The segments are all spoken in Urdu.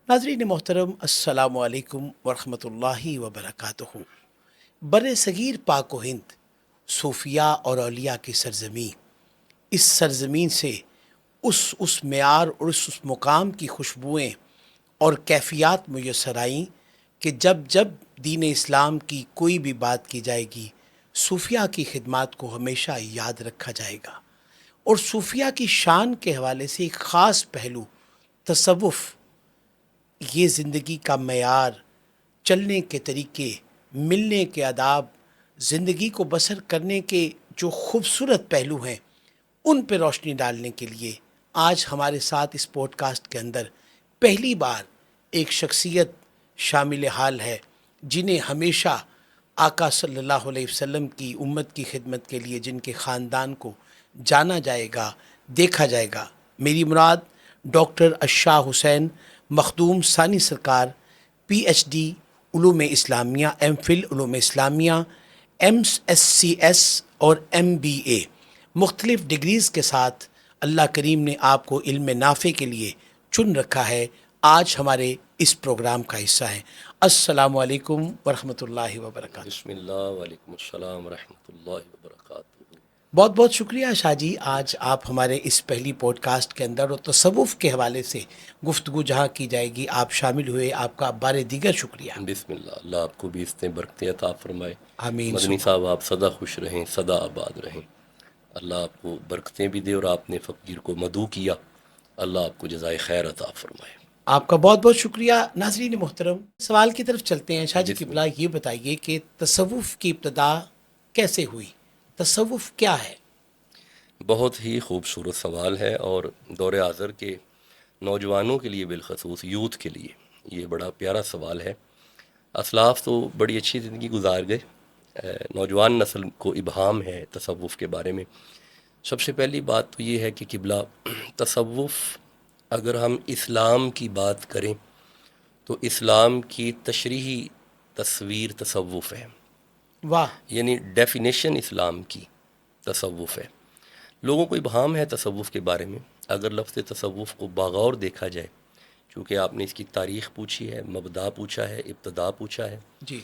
ناظرین محترم، السلام علیکم ورحمۃ اللہ وبرکاتہ۔ بر صغیر پاک و ہند، صوفیاء اور اولیاء کی سرزمین، اس سرزمین سے اس معیار اور اس مقام کی خوشبوئیں اور کیفیات میسر آئیں کہ جب جب دین اسلام کی کوئی بھی بات کی جائے گی، صوفیاء کی خدمات کو ہمیشہ یاد رکھا جائے گا۔ اور صوفیاء کی شان کے حوالے سے ایک خاص پہلو تصوف، یہ زندگی کا معیار، چلنے کے طریقے، ملنے کے آداب، زندگی کو بسر کرنے کے جو خوبصورت پہلو ہیں، ان پہ روشنی ڈالنے کے لیے آج ہمارے ساتھ اس پوڈ کاسٹ کے اندر پہلی بار ایک شخصیت شامل حال ہے، جنہیں ہمیشہ آقا صلی اللہ علیہ وسلم کی امت کی خدمت کے لیے، جن کے خاندان کو جانا جائے گا، دیکھا جائے گا۔ میری مراد ڈاکٹر اشاہ حسین مخدوم ثانی سرکار، پی ایچ ڈی علوم اسلامیہ، ایم فل علوم اسلامیہ، ایم ایس سی ایس اور ایم بی اے، مختلف ڈگریز کے ساتھ اللہ کریم نے آپ کو علم نافع کے لیے چن رکھا ہے، آج ہمارے اس پروگرام کا حصہ ہیں۔ السلام علیکم ورحمۃ اللہ وبرکاتہ۔ بسم اللہ، وعلیکم السلام ورحمۃ اللہ وبرکاتہ۔ بہت بہت شکریہ شاہ جی، آج آپ ہمارے اس پہلی پوڈ کاسٹ کے اندر اور تصوف کے حوالے سے گفتگو جہاں کی جائے گی، آپ شامل ہوئے، آپ کا بار دیگر شکریہ۔ بسم اللہ، اللہ آپ کو بھی اس نے برکتیں عطا فرمائے۔ آمین مدنی ثم صاحب، آپ سدا خوش رہیں، سدا آباد رہیں، اللہ آپ کو برکتیں بھی دے، اور آپ نے فقیر کو مدعو کیا، اللہ آپ کو جزائے خیر عطا فرمائے۔ آپ کا بہت بہت شکریہ۔ ناظرین محترم، سوال کی طرف چلتے ہیں۔ شاہ جی بسم قبلہ، اللہ۔ یہ بتائیے کہ تصوف کی ابتدا کیسے ہوئی؟ تصوف کیا ہے؟ بہت ہی خوبصورت سوال ہے، اور دور حاضر کے نوجوانوں کے لیے، بالخصوص یوتھ کے لیے یہ بڑا پیارا سوال ہے۔ اسلاف تو بڑی اچھی زندگی گزار گئے، نوجوان نسل کو ابہام ہے تصوف کے بارے میں۔ سب سے پہلی بات تو یہ ہے کہ قبلہ، تصوف اگر ہم اسلام کی بات کریں تو اسلام کی تشریحی تصویر تصوف ہے، واہ! یعنی ڈیفینیشن اسلام کی تصوف ہے۔ لوگوں کو ابہام ہے تصوف کے بارے میں۔ اگر لفظ تصوف کو باغور دیکھا جائے، چونکہ آپ نے اس کی تاریخ پوچھی ہے، مبدا پوچھا ہے، ابتدا پوچھا ہے، جی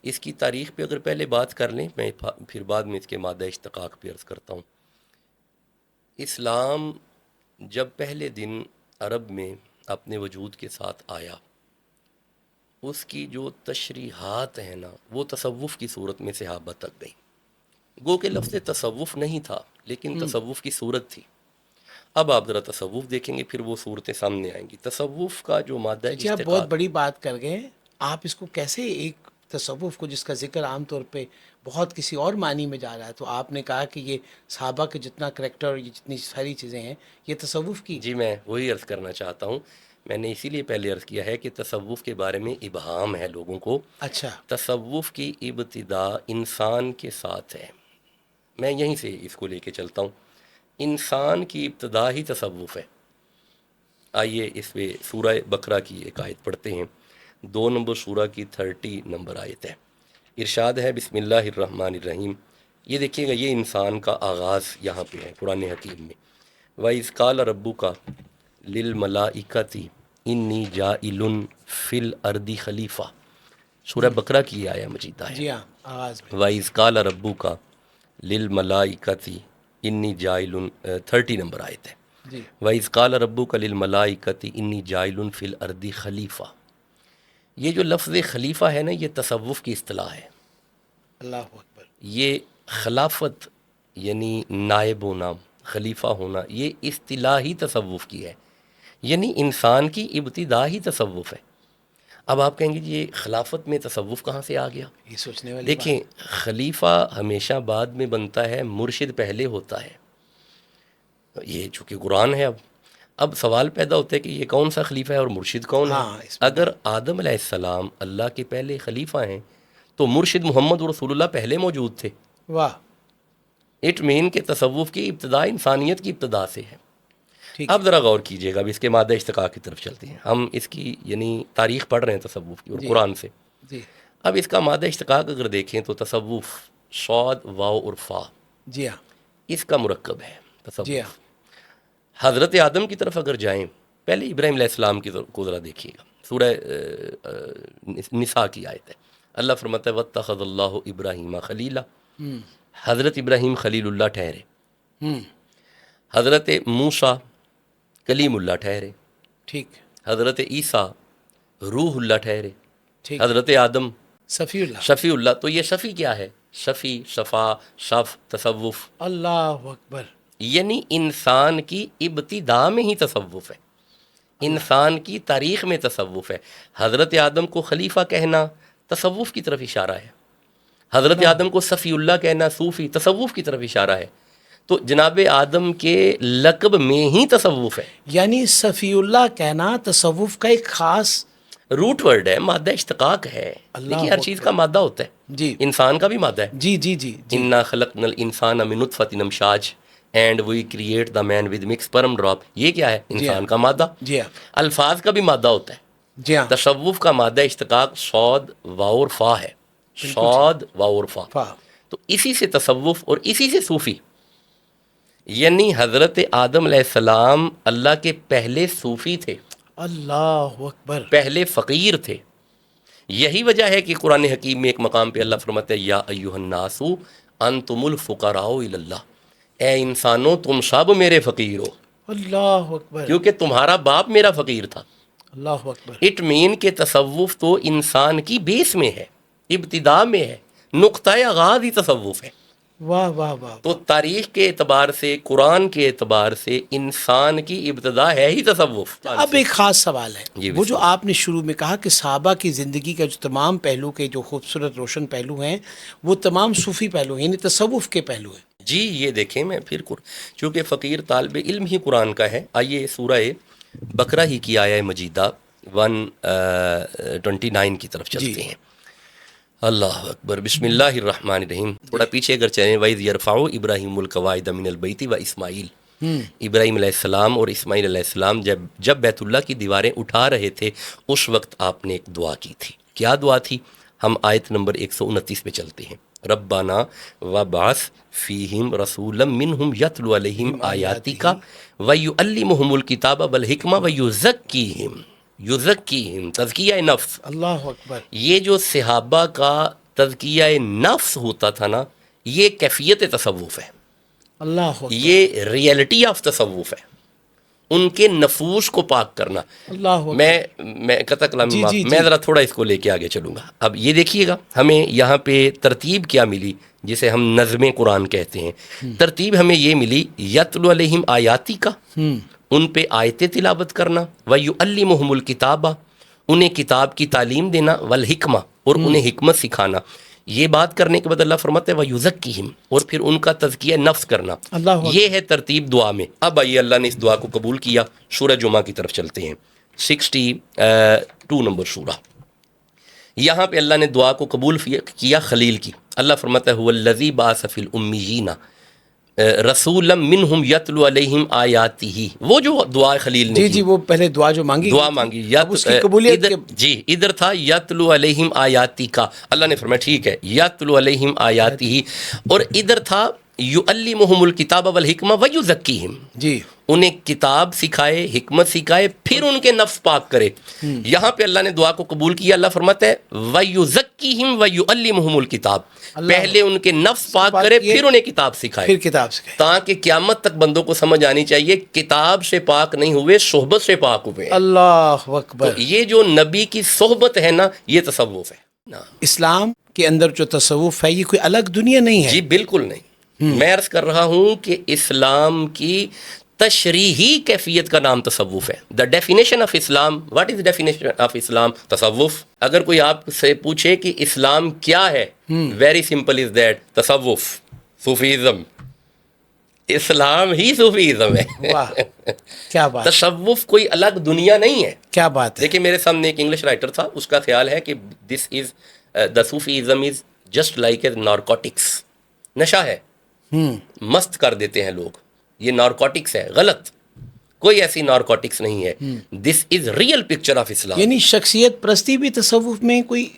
اس کی تاریخ پہ اگر پہلے بات کر لیں، میں پھر بعد میں اس کے مادہ اشتقاق پہ عرض کرتا ہوں۔ اسلام جب پہلے دن عرب میں اپنے وجود کے ساتھ آیا، اس کی جو تشریحات ہیں نا، وہ تصوف کی صورت میں صحابہ تک گئیں۔ گو کہ لفظ تصوف نہیں تھا، لیکن تصوف کی صورت تھی۔ اب آپ ذرا تصوف دیکھیں گے، پھر وہ صورتیں سامنے آئیں گی۔ تصوف کا جو مادہ جی، آپ بہت اشتقاق، بڑی بات کر گئے۔ آپ اس کو کیسے، ایک تصوف کو جس کا ذکر عام طور پہ بہت کسی اور معنی میں جا رہا ہے، تو آپ نے کہا کہ یہ صحابہ کے جتنا کریکٹر، یہ جتنی ساری چیزیں ہیں، یہ تصوف کی؟ جی میں وہی عرض کرنا چاہتا ہوں۔ میں نے اسی لیے پہلے عرض کیا ہے کہ تصوف کے بارے میں ابہام ہے لوگوں کو۔ اچھا، تصوف کی ابتدا انسان کے ساتھ ہے، میں یہیں سے اس کو لے کے چلتا ہوں۔ انسان کی ابتدا ہی تصوف ہے۔ آئیے اس پہ سورہ بقرہ کی ایک آیت پڑھتے ہیں، 2 نمبر سورہ کی 30 نمبر آیت ہے۔ ارشاد ہے، بسم اللہ الرحمن الرحیم۔ یہ دیکھیے گا، یہ انسان کا آغاز یہاں پہ ہے قرآن حکیم میں۔ وَإِذْ قَالَ رَبُّكَ لِلْمَلَائِكَةِ إِنِّي جَاعِلٌ فِي الْأَرْضِ خلیفہ، سورہ بقرہ کی یہ آیہ مجیدہ ہے۔ جی ہاں، آغاز میں۔ وَإِذْ قَالَ رَبُّكَ لِلْمَلَائِكَةِ إِنِّي جَاعِلٌ، 30 نمبر آیت ہے۔ جی، وَإِذْ قَالَ رَبُّكَ لِلْمَلَائِكَةِ إِنِّي جَاعِلٌ فِي الْأَرْضِ خلیفہ، یہ جو لفظ خلیفہ ہے نا، یہ تصوف کی اصطلاح ہے۔ اللہ اکبر۔ یہ خلافت یعنی نائب ہونا، خلیفہ ہونا، یہ اصطلاحی تصوف کی ہے، یعنی انسان کی ابتدا ہی تصوف ہے۔ اب آپ کہیں گے جی یہ خلافت میں تصوف کہاں سے آ گیا؟ یہ سوچنے والی دیکھیں، بات ہے۔ خلیفہ ہمیشہ بعد میں بنتا ہے، مرشد پہلے ہوتا ہے۔ یہ چونکہ قرآن ہے، اب سوال پیدا ہوتا ہے کہ یہ کون سا خلیفہ ہے اور مرشد کون ہے؟ ہاں، اس میں اگر آدم علیہ السلام اللہ کے پہلے خلیفہ ہیں تو مرشد محمد رسول اللہ پہلے موجود تھے۔ واہ! اٹ مین کہ تصوف کی ابتدا انسانیت کی ابتدا سے ہے۔ ٹھیک اب ہے۔ ذرا غور کیجئے گا، اب اس کے مادہ اشتقاق کی طرف چلتے ہیں۔ ہم اس کی یعنی تاریخ پڑھ رہے ہیں تصوف کی، اور جی قرآن سے۔ جی اب اس کا مادہ اشتقاق اگر دیکھیں تو تصوف، صاد واو اور فا، جی ہاں، اس کا مرکب ہے جی ہاں، تصوف۔ حضرت آدم کی طرف اگر جائیں، پہلے ابراہیم علیہ السلام کی کو ذرا دیکھیے گا۔ سورہ نساء کی آیت ہے. اللہ فرماتا ہے واتخذ اللہ ابراہیم خلیلا. حضرت ابراہیم خلیل اللہ ٹھہرے، حضرت موسیٰ کلیم اللہ ٹھہرے، ٹھیک حضرت عیسیٰ روح اللہ ٹھہرے، ٹھیک، حضرت آدم صفی اللہ. شفیع اللہ. تو یہ شفیع کیا ہے؟ شفیع، شفا، شف، تصوف. اللہ اکبر. یعنی انسان کی ابتدا میں ہی تصوف ہے، انسان کی تاریخ میں تصوف ہے. حضرت آدم کو خلیفہ کہنا تصوف کی طرف اشارہ ہے، حضرت آدم کو صفی اللہ کہنا صوفی تصوف کی طرف اشارہ ہے. تو جناب آدم کے لقب میں ہی تصوف ہے. یعنی صفی اللہ کہنا تصوف کا ایک خاص روٹ ورڈ ہے، مادہ اشتقاق ہے. اللہ دیکھیے ہر چیز کا مادہ ہوتا ہے، جی انسان کا بھی مادہ ہے. جی جی جی جی. انا خلقنا الانسان من نطفۃ امشاج and we create the man with mix sperm drop. یہ کیا ہے؟ انسان کا مادہ. جی ہاں الفاظ کا بھی مادہ ہوتا ہے. جی ہاں. تصوف کا مادہ اشتقاق صاد واو اور فا ہے، صاد واو اور فا. فا. تو اسی سے تصوف اور اسی سے صوفی. یعنی حضرت آدم علیہ السلام اللہ کے پہلے صوفی تھے، اللہ اکبر. پہلے فقیر تھے. یہی وجہ ہے کہ قرآن حکیم میں ایک مقام پہ اللہ فرماتا ہے یا ایھا الناس انتم الفقراء الی اللہ. اے انسانوں تم سب میرے فقیر ہو، اللہ اکبر. کیونکہ تمہارا باپ میرا فقیر تھا. اللہ اکبر. اٹ مین کہ تصوف تو انسان کی بیس میں ہے، ابتدا میں ہے، نقطۂ آغاز ہی تصوف ہے. واہ واہ واہ. تو تاریخ کے اعتبار سے، قرآن کے اعتبار سے انسان کی ابتدا ہے ہی تصوف. اب ایک خاص سوال ہے، جی وہ جو آپ نے شروع میں کہا کہ صحابہ کی زندگی کا جو تمام پہلو کے جو خوبصورت روشن پہلو ہیں وہ تمام صوفی پہلو ہیں، یعنی تصوف کے پہلو ہیں. جی یہ دیکھیں میں پھر چونکہ فقیر طالب علم ہی قرآن کا ہے. آئیے سورہ بقرہ ہی کی آیہ مجیدہ 129 کی طرف چلتے ہیں. اللہ اکبر. بسم اللہ الرحمن الرحیم. تھوڑا پیچھے اگر چلیں وَإِذْ يَرْفَعُ إِبْرَاهِيمُ الْقَوَاعِدَ مِنَ الْبَيْتِ وَإِسْمَاعِيلُ. ابراہیم علیہ السلام اور اسماعیل علیہ السلام جب بیت اللہ کی دیواریں اٹھا رہے تھے اس وقت آپ نے ایک دعا کی تھی. کیا دعا تھی؟ ہم آیت نمبر 129 میں چلتے ہیں. ربنا وبعث فیہم رسولا منہم یتلو علیہم آیاتک ویعلمہم الکتاب والحکمہ ویزکیہم. یزکیہم تزکیہ نفس. اللہ اکبر. یہ جو صحابہ کا تزکیہ نفس ہوتا تھا نا، یہ کیفیت تصوف ہے، اللہ اکبر. یہ ریئلٹی آف تصوف ہے، ان کے نفوس کو پاک کرنا. اللہ اکبر. میں قطع کلامی جی معاف، جی میں جی. ذرا تھوڑا اس کو لے کے آگے چلوں گا. اب یہ دیکھیے گا ہمیں یہاں پہ ترتیب کیا ملی، جسے ہم نظم قرآن کہتے ہیں. ترتیب ہمیں یہ ملی یتلو علیہم آیاتی کا، ان پہ آیتیں تلاوت کرنا، وَيُعَلِّمُهُمُ الْكِتَابَ انہیں کتاب کی تعلیم دینا، والحکمہ اور انہیں حکمت سکھانا. یہ بات کرنے کے بعد اللہ فرماتا ہے وَيُزَكِّهِمْ اور پھر ان کا تزکیہ نفس کرنا. اللہ یہ ہے ترتیب دعا میں. اب آئیے اللہ نے اس دعا کو قبول کیا. سورہ جمعہ کی طرف چلتے ہیں، 62 نمبر سورہ. یہاں پہ اللہ نے دعا کو قبول کیا خلیل کی. اللہ فرماتا ہے هُوَ الَّذِي بَعَثَ فِي الْأُمِّيِّينَ رسولا منہم یتلو علیہم آیاتہ. وہ جو دعا خلیل نے جی کی، جی وہ پہلے دعا جو مانگی دعا گئی تھی، مانگی اب اس کی قبولیت کے جی ادھر تھا یتلو علیہم آیاتی کا. اللہ نے فرمایا ٹھیک ہے یتلو علیہم آیاتہ، اور ادھر تھا یعلمہم الکتاب والحکمہ ویزکیہم، جی انہیں کتاب سکھائے، حکمت سکھائے، پھر ان کے نفس پاک کرے. یہاں پہ اللہ نے دعا کو قبول کیا. اللہ فرماتا ہے وَيُزَكِّهِمْ وَيُعَلِّمُهُمُ الْكِتَابَ، پہلے ان کے نفس پاک کرے پھر انہیں کتاب سکھائے، پھر کتاب سکھائے، تاکہ قیامت تک بندوں کو سمجھ آنی چاہیے کتاب سے پاک نہیں ہوئے، صحبت سے پاک ہوئے. اللہ اکبر. یہ جو نبی کی صحبت ہے نا، یہ تصوف ہے. اسلام کے اندر جو تصوف ہے یہ کوئی الگ دنیا نہیں ہے. جی بالکل نہیں. میں عرض کر رہا ہوں کہ اسلام کی تشریحی کیفیت کا نام تصوف ہے. The definition of Islam, what is definition of Islam? تصوف. اگر کوئی آپ سے پوچھے کہ اسلام کیا ہے، ویری سمپل از دیٹ، تصوف، صوفیزم. اسلام ہی صوفیزم ہے. واہ کیا بات، تصوف کوئی الگ دنیا نہیں ہے. کیا بات ہے. دیکھیں میرے سامنے ایک انگلش رائٹر تھا، اس کا خیال ہے کہ this is the Sufism is just like a narcotics. نشہ ہے، مست کر دیتے ہیں لوگ، یہ نارکوٹکس ہے. غلط، کوئی ایسی نارکوٹکس نہیں ہے. دس از ریئل پکچر آف اسلام. یعنی شخصیت پرستی بھی تصوف میں کوئی،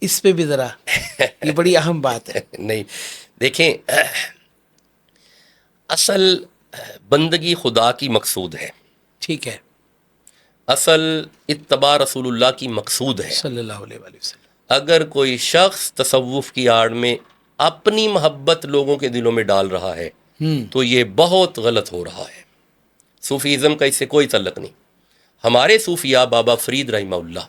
اس پہ بھی ذرا یہ بڑی اہم بات ہے. نہیں دیکھیں، اصل بندگی خدا کی مقصود ہے. ٹھیک ہے. اصل اتباع رسول اللہ کی مقصود ہے. صلی اللہ علیہ وآلہ وسلم. اگر کوئی شخص تصوف کی آڑ میں اپنی محبت لوگوں کے دلوں میں ڈال رہا ہے تو یہ بہت غلط ہو رہا ہے. صوفیزم کا اس سے کوئی تعلق نہیں. ہمارے صوفیاء بابا فرید رحمہ اللہ،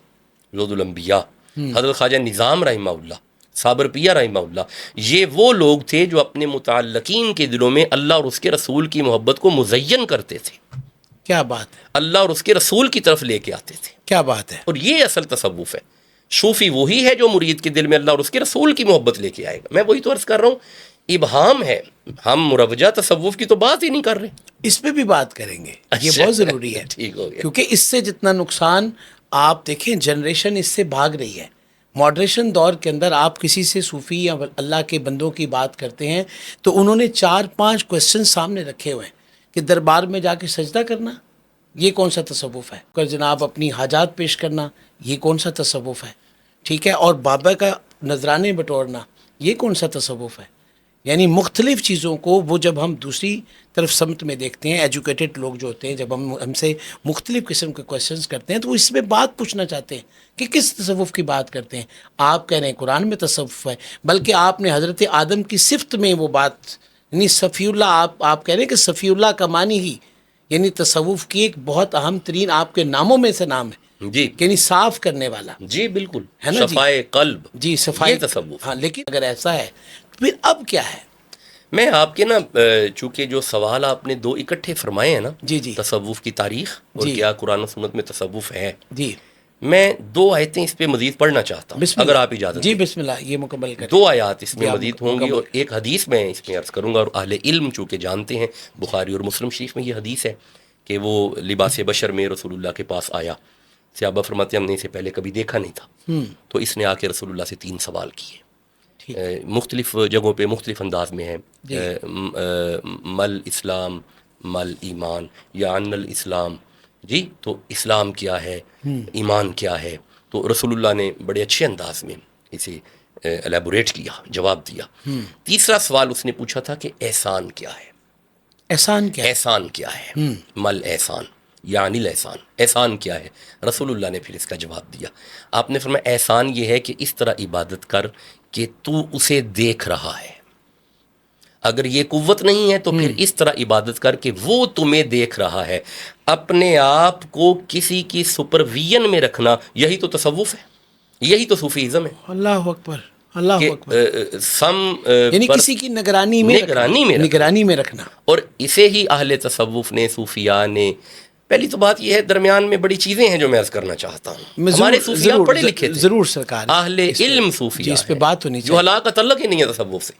زود الانبیاء، حضرت خواجہ نظام رحمہ اللہ، صابر پیا رحمہ اللہ، یہ وہ لوگ تھے جو اپنے متعلقین کے دلوں میں اللہ اور اس کے رسول کی محبت کو مزین کرتے تھے. کیا بات ہے، اللہ اور اس کے رسول کی طرف لے کے آتے تھے. کیا بات ہے. اور یہ اصل تصوف ہے. صوفی وہی ہے جو مرید کے دل میں اللہ اور اس کے رسول کی محبت لے کے آئے گا. میں وہی تو عرض کر رہا ہوں، ابہام ہے. ہم مروجہ تصوف کی تو بات ہی نہیں کر رہے. اس پہ بھی بات کریں گے، یہ بہت ضروری ہے. ٹھیک ہو گیا. کیونکہ اس سے جتنا نقصان، آپ دیکھیں جنریشن اس سے بھاگ رہی ہے. ماڈریشن دور کے اندر آپ کسی سے صوفی یا اللہ کے بندوں کی بات کرتے ہیں تو انہوں نے 4-5 کوسچن سامنے رکھے ہوئے ہیں کہ دربار میں جا کے سجدہ کرنا یہ کون سا تصوف ہے، کہ جناب اپنی حاجات پیش کرنا یہ کون سا تصوف ہے، ٹھیک ہے، اور بابا کا نذرانے بٹورنا یہ کون سا تصوف ہے. یعنی مختلف چیزوں کو وہ جب ہم دوسری طرف سمت میں دیکھتے ہیں، ایجوکیٹڈ لوگ جو ہوتے ہیں، جب ہم سے مختلف قسم کے کویشچنز کرتے ہیں تو وہ اس میں بات پوچھنا چاہتے ہیں کہ کس تصوف کی بات کرتے ہیں. آپ کہہ رہے ہیں قرآن میں تصوف ہے، بلکہ آپ نے حضرت آدم کی صفت میں وہ بات، یعنی صفی اللہ، آپ کہہ رہے ہیں کہ صفی اللہ کا معنی ہی یعنی تصوف کی ایک بہت اہم ترین آپ کے ناموں میں سے نام ہے جی، یعنی صاف کرنے والا. جی بالکل ہے نا جی؟ صفائے قلب، جی صفائی یہ تصوف. ہاں، لیکن اگر ایسا ہے تو پھر اب کیا ہے؟ میں آپ کے نا چونکہ جو سوال آپ نے 2 اکٹھے فرمائے ہیں نا، جی جی تصوف کی تاریخ اور جی. کیا قرآن و سنت میں تصوف ہے، جی میں 2 آیتیں اس پہ مزید پڑھنا چاہتا ہوں بسم اگر اللہ. آپ اجازت جی دیں. بسم اللہ، یہ مکمل کریں. 2 آیات اس میں جی، مزید ہوں گی مکمل. اور ایک حدیث میں اس میں عرض کروں گا. اور اہل علم چونکہ جانتے ہیں، بخاری اور مسلم شریف میں یہ حدیث ہے کہ وہ لباس بشر میں رسول اللہ کے پاس آیا. صحابہ فرماتے ہیں ہم نے اسے پہلے کبھی دیکھا نہیں تھا، تو اس نے آ کے رسول اللہ سے 3 سوال کیے. ٹھیک. مختلف جگہوں پہ مختلف انداز میں ہیں. جی. مل اسلام مل ایمان یا ان الاسلام، جی تو اسلام کیا ہے، ایمان کیا ہے. تو رسول اللہ نے بڑے اچھے انداز میں اسے الیبوریٹ کیا، جواب دیا. تیسرا سوال اس نے پوچھا تھا کہ احسان کیا ہے. احسان کیا ہے؟ احسان کیا ہے، مل احسان یعنی الاحسان، احسان کیا ہے. رسول اللہ نے پھر اس کا جواب دیا. آپ نے فرمایا احسان یہ ہے کہ اس طرح عبادت کر کہ تو اسے دیکھ رہا ہے. اگر یہ قوت نہیں ہے تو پھر اس طرح عبادت کر کہ وہ تمہیں دیکھ رہا ہے. اپنے آپ کو کسی کی سپرویژن میں رکھنا، یہی تو تصوف ہے، یہی تو صوفیزم ہے. اللہ اکبر، اللہ کہ اکبر. یعنی کسی کی نگرانی میں نگرانی میں رکھنا. اور اسے ہی اہل تصوف نے، صوفیاء نے. پہلی تو بات یہ ہے درمیان میں بڑی چیزیں ہیں جو میں عرض کرنا چاہتا ہوں. ہمارے صوفیاء پڑھے لکھے تھے، ضرور سرکار، اہل علم صوفیاء اس پہ بات ہونی جو چاہیے. ہلاک کا تعلق ہی نہیں ہے تصوف سے.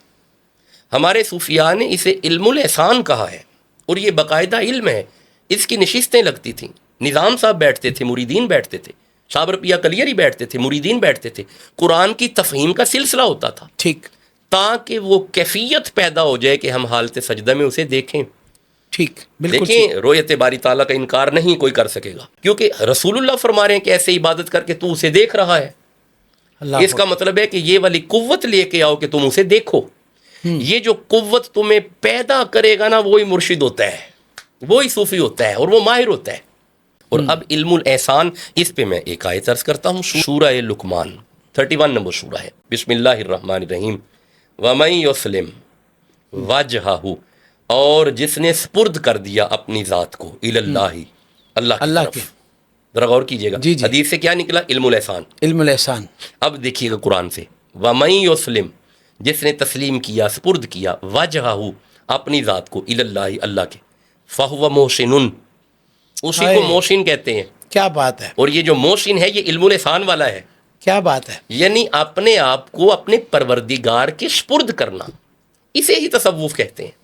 ہمارے صوفیاء نے اسے علم الاحسان کہا ہے اور یہ باقاعدہ علم ہے. اس کی نشستیں لگتی تھیں، نظام صاحب بیٹھتے تھے، مریدین بیٹھتے تھے، صابر پیا کلیری بیٹھتے تھے، مریدین بیٹھتے تھے. قرآن کی تفہیم کا سلسلہ ہوتا تھا، ٹھیک، تاکہ وہ کیفیت پیدا ہو جائے کہ ہم حالت سجدہ میں اسے دیکھیں. ٹھیک، بالکل. دیکھیں رویت باری تعالیٰ کا انکار نہیں کوئی کر سکے گا، کیونکہ رسول اللہ فرما رہے ہیں کہ ایسے عبادت کر کے تو اسے دیکھ رہا ہے. اللہ اس کا مطلب ہے کہ یہ والی قوت لے کے آؤ کہ تم اسے دیکھو. یہ جو قوت تمہیں پیدا کرے گا نا وہی مرشد ہوتا ہے، وہی صوفی ہوتا ہے اور وہ ماہر ہوتا ہے. اور اب علم الاحسان، اس پہ میں ایک آیت عرض کرتا ہوں. سورہ لقمان 31 نمبر سورہ ہے. بسم اللہ الرحمن الرحیم. وَمَن يُسْلِمْ وَجْهَهُ، اور جس نے سپرد کر دیا اپنی ذات کو الی اللہ، اللہ کی طرف. ذرا غور کیجئے گا، جی جی. حدیث سے کیا نکلا؟ علم الاحسان. علم الاحسان. اب دیکھیے گا قرآن سے، وَمَن يُسْلِمْ، جس نے تسلیم کیا، سپرد کیا، وجہہ، اپنی ذات کو، الی اللہ، اللہ کے، فَهُوَ مُحْسِنٌ، اسی کو محسن کہتے ہیں. کیا بات ہے، اور یہ جو محسن ہے یہ علم الاحسان والا ہے. کیا بات ہے. یعنی اپنے آپ کو اپنے پروردگار کے سپرد کرنا، اسے ہی تصوف کہتے ہیں.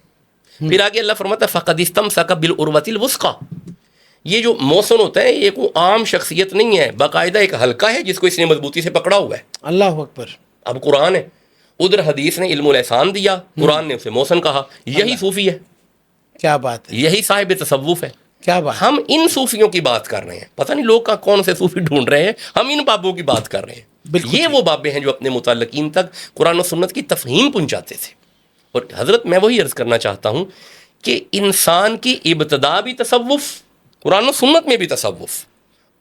پھر آگے اللہ فرماتا ہے فَقَدِ اسْتَمْسَكَ بِالْعُرْوَةِ الْوُثْقَىٰ. یہ جو محسن ہوتا ہے یہ کوئی عام شخصیت نہیں ہے، باقاعدہ ایک حلقہ ہے جس کو اس نے مضبوطی سے پکڑا ہوا ہے. اللہ اکبر. اب قرآن ہے، ادھر حدیث نے علم الاحسان دیا، قرآن نے اسے محسن کہا. یہی صوفی ہے، کیا بات ہے، یہی صاحب تصوف ہے. کیا بات. ہم ان صوفیوں کی بات کر رہے ہیں، پتہ نہیں لوگ کون سے صوفی ڈھونڈ رہے ہیں، ہم ان بابوں کی بات کر رہے ہیں. یہ وہ بابے ہیں جو اپنے متعلقین تک قرآن و سنت کی تفہیم پہنچاتے تھے. اور حضرت میں وہی عرض کرنا چاہتا ہوں کہ انسان کی ابتدا بھی تصوف، قرآن و سنت میں بھی تصوف،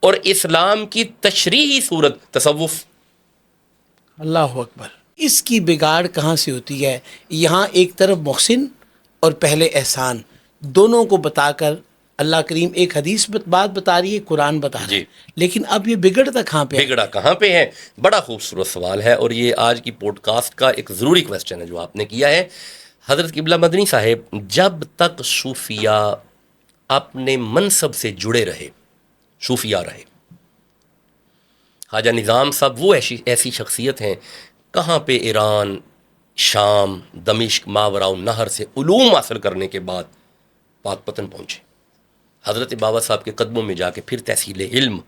اور اسلام کی تشریحی صورت تصوف. اللہ اکبر. اس کی بگاڑ کہاں سے ہوتی ہے؟ یہاں ایک طرف محسن اور پہلے احسان دونوں کو بتا کر اللہ کریم ایک حدیث بات بتا رہی ہے، قرآن بتا رہا ہے، لیکن اب یہ بگڑتا کہاں پہ ہے؟ بگڑا کہاں پہ ہے؟ بڑا خوبصورت سوال ہے، اور یہ آج کی پوڈ کاسٹ کا ایک ضروری کویسچن ہے جو آپ نے کیا ہے. حضرت قبلہ مدنی صاحب جب تک صوفیہ اپنے منصب سے جڑے رہے، صوفیہ رہے. خواجہ نظام صاحب وہ ایسی شخصیت ہیں، کہاں پہ ایران، شام، دمشق، ماوراء النہر سے علوم حاصل کرنے کے بعد پاک پتن پہنچے. حضرت بابا صاحب کے قدموں میں جا کے پھر تحصیل علم.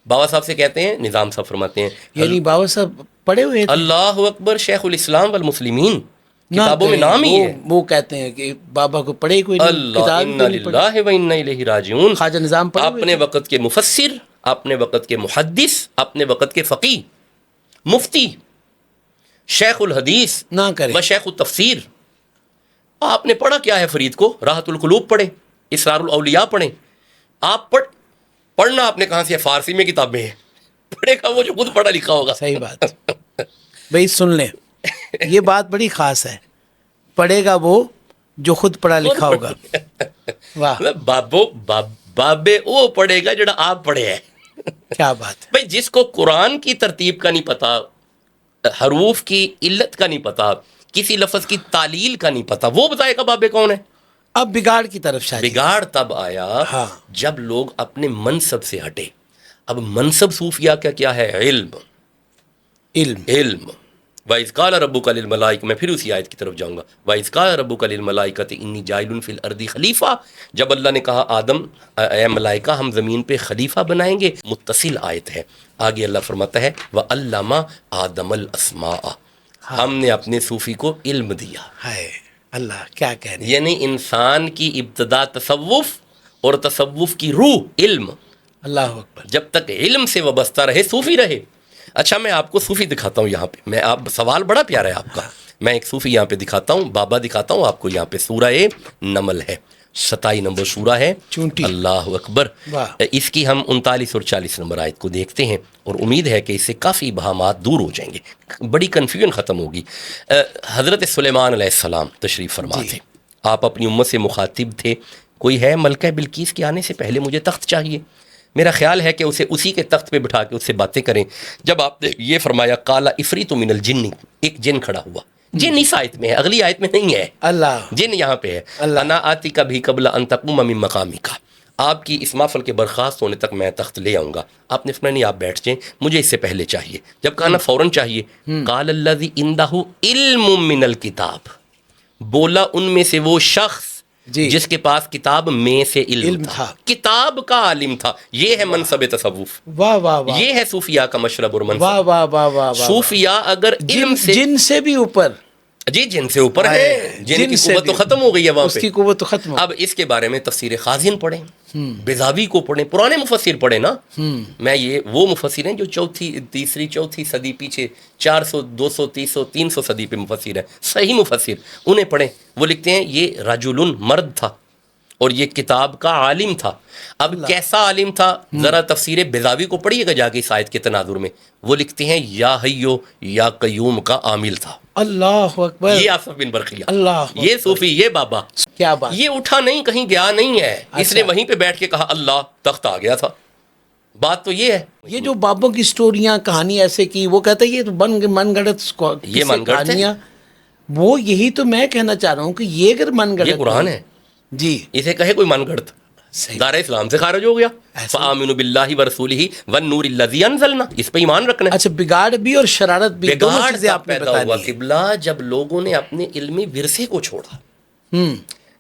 بابا صاحب سے کہتے ہیں، نظام صاحب فرماتے ہیں، یعنی بابا صاحب پڑھے ہوئے تھے؟ اللہ اکبر، شیخ الاسلام والمسلمین، کتابوں میں نام ہی ہے. وہ کہتے ہیں کہ بابا کو پڑھے کوئی نہیں، اللہ کتاب انا للہ و انا الیہ راجعون. خواجہ نظام پڑھے ہوئے اپنے وقت کے مفسر، اپنے وقت کے محدث، اپنے وقت کے فقیہ، مفتی، شیخ الحدیث نہ کرے و شیخ التفسیر. آپ نے پڑھا کیا ہے فرید کو؟ راحت القلوب پڑھیں، اسرار الاولیاء پڑھیں. آپ پڑھنا آپ نے کہاں سے؟ فارسی میں کتابیں ہیں، پڑھے گا وہ جو خود پڑھا لکھا ہوگا. صحیح بات. بھائی سن لیں، یہ بات بڑی خاص ہے، پڑھے گا وہ جو خود پڑھا لکھا ہوگا. واہ، بابے وہ پڑھے گا جڑا آپ پڑھے ہیں. کیا بات ہے. بھائی جس کو قرآن کی ترتیب کا نہیں پتا، حروف کی علت کا نہیں پتا، کسی لفظ کی تعلیل کا نہیں پتا، وہ بتائے گا بابے کون ہے؟ اب بگاڑ کی طرف شاید بگاڑ تب آیا ہاں، جب لوگ اپنے منصب سے ہٹے. اب منصب صوفیہ کا کیا ہے؟ علم. وَإِذْ قَالَ رَبُّكَ لِلْمَلَائِكَةِ، میں پھر اسی آیت کی طرف جاؤں گا. وَإِذْ قَالَ رَبُّكَ لِلْمَلَائِكَةِ إِنِّي جَاعِلٌ فِي الْأَرْضِ خلیفہ. جب اللہ نے کہا آدم اے ملائکہ ہم زمین پہ خلیفہ بنائیں گے، متصل آیت ہے. آگے اللہ فرماتا ہے وَعَلَّمَ آدَمَ الْأَسْمَاءَ، ہم نے اپنے صوفی کو علم دیا. ہے. اللہ کیا کہہ رہے ہیں. یعنی انسان کی ابتدا تصوف، اور تصوف کی روح علم. اللہ اکبر. جب تک علم سے وابستہ رہے صوفی رہے. اچھا میں آپ کو صوفی دکھاتا ہوں یہاں پہ. سوال بڑا پیارا ہے آپ کا. میں ایک صوفی یہاں پہ دکھاتا ہوں، بابا دکھاتا ہوں آپ کو. یہاں پہ سورہ نمل ہے، 27 نمبر سورہ ہے. چونٹی. اللہ اکبر. اس کی ہم 39 اور 40 نمبر آیت کو دیکھتے ہیں، اور امید ہے کہ اس سے کافی ابہامات دور ہو جائیں گے، بڑی کنفیوژن ختم ہوگی. حضرت سلیمان علیہ السلام تشریف فرما تھے. آپ اپنی امت سے مخاطب تھے، کوئی ہے ملکہ بلقیس کے آنے سے پہلے مجھے تخت چاہیے، میرا خیال ہے کہ اسے اسی کے تخت پہ بٹھا کے اس سے باتیں کریں. جب آپ نے یہ فرمایا قال عفریت من الجن، ایک جن کھڑا ہوا. جن اس آیت میں ہے، اگلی آیت میں نہیں ہے. اللہ جن یہاں پہ ہے. انا آتی کا بھی قبل ان تقوم من مقامک، آپ کی اس محفل کے برخاست ہونے تک میں تخت لے آؤں گا. آپ نے فرمایا نہیں، آپ بیٹھ جائیں، مجھے اس سے پہلے چاہیے. جب کہا نا فوراً چاہیے. قال الذی عندہ علم من الکتاب، بولا ان میں سے وہ شخص جس کے پاس کتاب میں سے علم تھا، کتاب کا عالم تھا. یہ ہے منصب تصوف. واہ واہ واہ. یہ ہے صوفیاء کا مشرب اور منصب. واہ واہ واہ واہ. صوفیاء اگر علم سے، جن سے بھی اوپر، جی جن سے اوپر ہے، جن کی قوت تو ختم ہو گئی ہے وہاں پہ، اس کی قوت تو ختم ہو. اب اس کے بارے میں تفسیر خازن پڑھیں، بیضاوی کو پڑھیں، پرانے مفسر پڑھیں نا. میں یہ وہ مفسر ہیں جو تیسری چوتھی صدی پیچھے 400 200 300 300 صدی پہ مفسر ہیں، صحیح مفسر، انہیں پڑھیں. وہ لکھتے ہیں یہ رجل مرد تھا اور یہ کتاب کا عالم تھا. اب کیسا عالم تھا؟ ذرا تفسیر بیضاوی کو پڑھیے گا جا کے اس آیت کے تناظر میں. وہ لکھتے ہیں یا حیو یا قیوم کا عامل تھا. اللہ اکبر. یہ آصف بن برقیہ، اللہ یہ صوفی، یہ بابا. کیا بات. یہ اٹھا نہیں، کہیں گیا نہیں ہے، اس نے وہیں پہ بیٹھ کے کہا اللہ، تخت آ گیا تھا. بات تو یہ ہے. یہ جو بابوں کی سٹوریاں کہانی ایسے کی، وہ کہتا ہے یہ تو من گھڑت یہ من گھڑت کہانیاں. وہ یہی تو میں کہنا چاہ رہا ہوں کہ یہ اگر من گھڑت، یہ قرآن ہے جی، اسے کہے کوئی من گھڑت دار اسلام سے خارج ہو گیا. فآمنوا باللہ ورسولہ والنور الذی انزلنا، اس پہ ایمان رکھنا ہے. اچھا بگاڑ بھی اور شرارت بھی، دونوں چیزیں آپ نے پیدا بتا ہوا دی. قبلہ جب لوگوں نے اپنے علمی ورثے کو چھوڑا،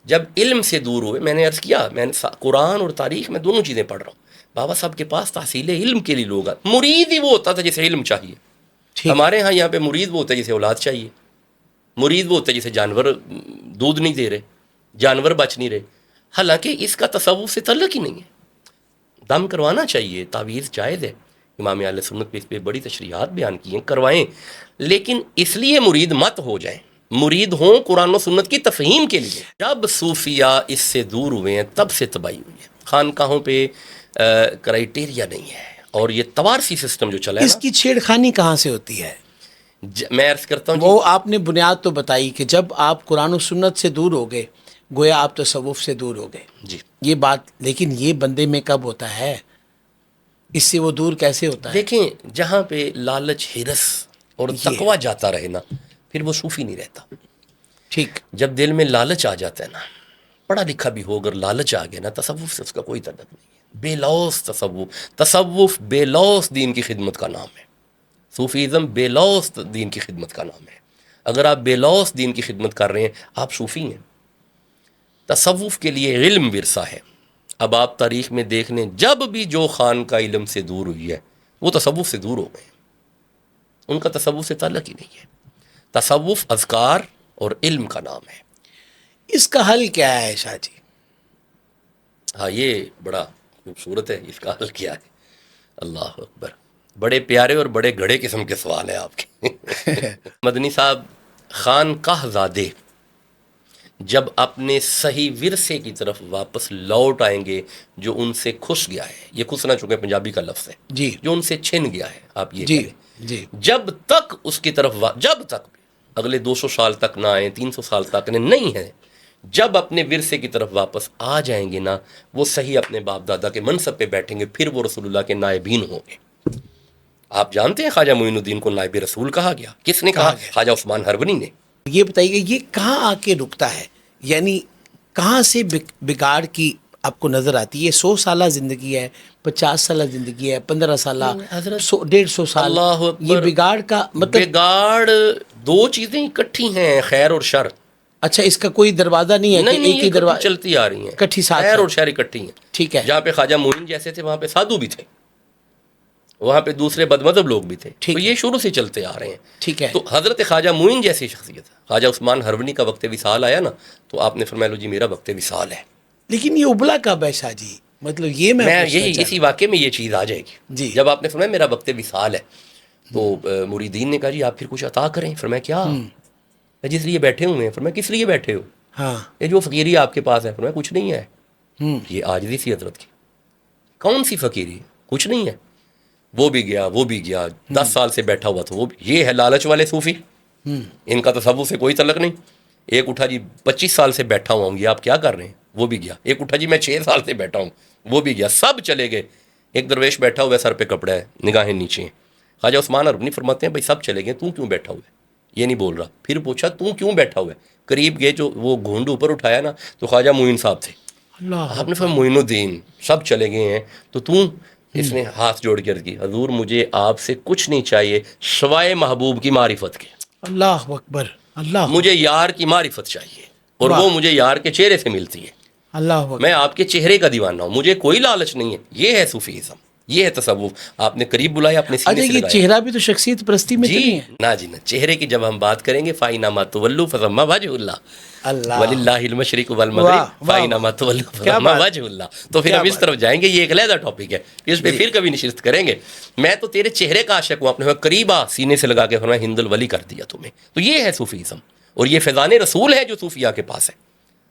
جب علم سے دور ہوئے. میں نے عرض کیا، میں نے قرآن اور تاریخ میں دونوں چیزیں پڑھ رہا ہوں. بابا صاحب کے پاس تحصیل علم کے لیے لوگ آتے. مرید ہی وہ ہوتا تھا جسے علم چاہیے. ہمارے ہاں یہاں پہ مرید وہ ہوتا ہے جسے اولاد چاہیے. مرید وہ ہوتا ہے جسے جانور دودھ نہیں دے رہے، جانور بچ نہیں رہے. حالانکہ اس کا تصوف سے تعلق ہی نہیں ہے. دم کروانا چاہیے، تعویذ جائز ہے. امام اہل سنت پہ اس پہ بڑی تشریحات بیان کی ہیں، کروائیں. لیکن اس لیے مرید مت ہو جائیں، مرید ہوں قرآن و سنت کی تفہیم کے لیے. جب صوفیاء اس سے دور ہوئے ہیں تب سے تباہی ہوئی ہے. خانقاہوں پہ کرائٹیریا نہیں ہے، اور یہ توارثی سسٹم جو چلا ہے اس کی چھیڑ خانی کہاں سے ہوتی ہے؟ میں عرض کرتا ہوں جی، وہ آپ نے بنیاد تو بتائی کہ جب آپ قرآن و سنت سے دور ہو گئے گویا آپ تصوف سے دور ہو گئے، جی یہ بات، لیکن یہ بندے میں کب ہوتا ہے؟ اس سے وہ دور کیسے ہوتا ہے؟ دیکھیں جہاں پہ لالچ، ہرس اور یہ تقوی جاتا رہے نا، پھر وہ صوفی نہیں رہتا۔ ٹھیک، جب دل میں لالچ آ جاتا ہے نا، پڑھا لکھا بھی ہو اگر لالچ آ گیا نا، تصوف سے اس کا کوئی تعلق نہیں ہے۔ بے لوث تصوف بے لوث دین کی خدمت کا نام ہے۔ صوفیزم بے لوث دین کی خدمت کا نام ہے۔ اگر آپ بے لوث دین کی خدمت کر رہے ہیں، آپ صوفی ہیں۔ تصوف کے لیے علم ورثہ ہے۔ اب آپ تاریخ میں دیکھ لیں، جب بھی جو خان کا علم سے دور ہوئی ہے وہ تصوف سے دور ہو گئے، ان کا تصوف سے تعلق ہی نہیں ہے۔ تصوف اذکار اور علم کا نام ہے۔ اس کا حل کیا ہے شاہ جی؟ ہاں یہ بڑا خوبصورت ہے، اس کا حل کیا ہے؟ اللہ اکبر، بڑے پیارے اور بڑے گڑھے قسم کے سوال ہیں آپ کے۔ مدنی صاحب، خانقاہ زادے جب اپنے صحیح ورثے کی طرف واپس لوٹ آئیں گے جو ان سے کھس گیا ہے، یہ کھسنا چونکہ پنجابی کا لفظ ہے، جی جو ان سے چھن گیا ہے، آپ یہ جی کہیں، جی، جب تک اس کی طرف جب تک اگلے 200 سال تک نہ آئیں، 300 سال تک نہیں ہے، جب اپنے ورثے کی طرف واپس آ جائیں گے نا، وہ صحیح اپنے باپ دادا کے منصب پہ بیٹھیں گے، پھر وہ رسول اللہ کے نائبین ہوں گے۔ آپ جانتے ہیں خواجہ معین الدین کو نائب رسول کہا گیا، کس نے کہا؟ خواجہ عثمان ہرونی نے۔ یہ بتائیے یہ کہاں آ کے رکتا ہے؟ یعنی کہاں سے بگاڑ کی آپ کو نظر آتی ہے؟ 100 سالہ زندگی ہے، 50 سالہ زندگی ہے، 15 سالہ، حضرت 150 سال، اللہ اکبر، یہ بگاڑ کا مطلب؟ بگاڑ دو چیزیں اکٹھی ہیں، خیر اور شر۔ اچھا، اس کا کوئی دروازہ نہیں ہے کہ نہیں، ایک ہی یہ دروازہ؟ چلتی آ رہی ہیں، اکٹھی ساتھ خیر اور ساتھ، شر اکٹھی ہیں۔ ٹھیک ہے، جہاں پہ خواجہ معین جیسے تھے وہاں پہ سادھو بھی تھے، وہاں پہ دوسرے بدمذہب لوگ بھی تھے، ٹھیک تو ہے، یہ شروع سے چلتے آ رہے ہیں۔ ٹھیک ہے، تو حضرت خواجہ معین جیسی شخصیت، خواجہ عثمان ہرونی کا وقت وصال آیا نا، تو آپ نے فرمایا لو جی میرا وقت وصال ہے۔ لیکن یہ ابلا کب ہے شاہ جی؟ مطلب یہ میں پوچھنا یہی چاہ اسی رہا واقعے میں یہ چیز آ جائے گی۔ جی، جب آپ نے فرمایا میرا وقت وصال ہے، تو مریدین نے کہا جی آپ پھر کچھ عطا کریں۔ فرمایا کیا؟ جس لیے بیٹھے ہوئے ہیں۔ فرمایا کس لیے بیٹھے ہو؟ ہاں، یہ جو فقیری آپ کے پاس ہے۔ فرمایا کچھ نہیں ہے۔ ہوں، یہ عاجزی سی حضرت کی، کون سی فقیری؟ کچھ نہیں ہے۔ وہ بھی گیا، وہ بھی گیا، 10 سال سے بیٹھا ہوا تھا وہ بھی۔ یہ ہے لالچ والے صوفی، ان کا تصوف سے کوئی تعلق نہیں۔ ایک اٹھا جی 25 سال سے بیٹھا ہوا ہوں، یہ آپ کیا کر رہے ہیں؟ وہ بھی گیا۔ ایک اٹھا جی میں 6 سال سے بیٹھا ہوں، وہ بھی گیا، سب چلے گئے۔ ایک درویش بیٹھا ہوا ہے، سر پہ کپڑا ہے، نگاہیں نیچے ہیں۔ خواجہ عثمان ہرونی فرماتے ہیں بھائی سب چلے گئے، تو کیوں بیٹھا ہوا ہے؟ یہ نہیں بول رہا۔ پھر پوچھا تو کیوں بیٹھا ہوا ہے؟ قریب گئے، جو وہ گھونڈ اوپر اٹھایا نا، تو خواجہ معین صاحب تھے۔ اللہ، آپ نے فرمایا معین الدین سب چلے گئے ہیں تو اس نے ہاتھ جوڑ کے عرض کی حضور مجھے آپ سے کچھ نہیں چاہیے سوائے محبوب کی معرفت کے، اللہ اکبر، اللہ، مجھے یار کی معرفت چاہیے، اور وہ مجھے یار کے چہرے سے ملتی ہے۔ اللہ اکبر، میں آپ کے چہرے کا دیوانہ ہوں، مجھے کوئی لالچ نہیں ہے۔ یہ ہے صوفیزم، یہ ہے تصوف۔ آپ نے قریب بلایا، اپنے اچھا سینے سے یہ لگایا۔ چہرہ بھی تو شخصیت پرستی میں تو نہیں جی ہے؟ نہ جی نہ، چہرے کی جب ہم بات کریں گے فَإِنَّمَا تُوَلُّوا فَثَمَّ وَجْهُ اللَّهِ، اللہ، وَلِلَّهِ الْمَشْرِقُ واہ، وَالْمَغْرِبُ واہ، فَأَيْنَمَا واہ، تُوَلُّوا کیا فَثَمَّ بات، وَجْهُ اللَّهِ۔ تو پھر کیا ہم اس بات، طرف جائیں گے، یہ ایک علیحدہ ٹاپک ہے، اس پہ جی، پھر کبھی نشست کریں گے۔ میں تو تیرے چہرے کا عاشق ہوں، آپ نے قریب آ، سینے سے لگا کے فرمایا ہند الولی کر دیا تمہیں۔ تو یہ ہے صوفیزم، اور یہ فیضان رسول ہے جو صوفیاء کے پاس ہے۔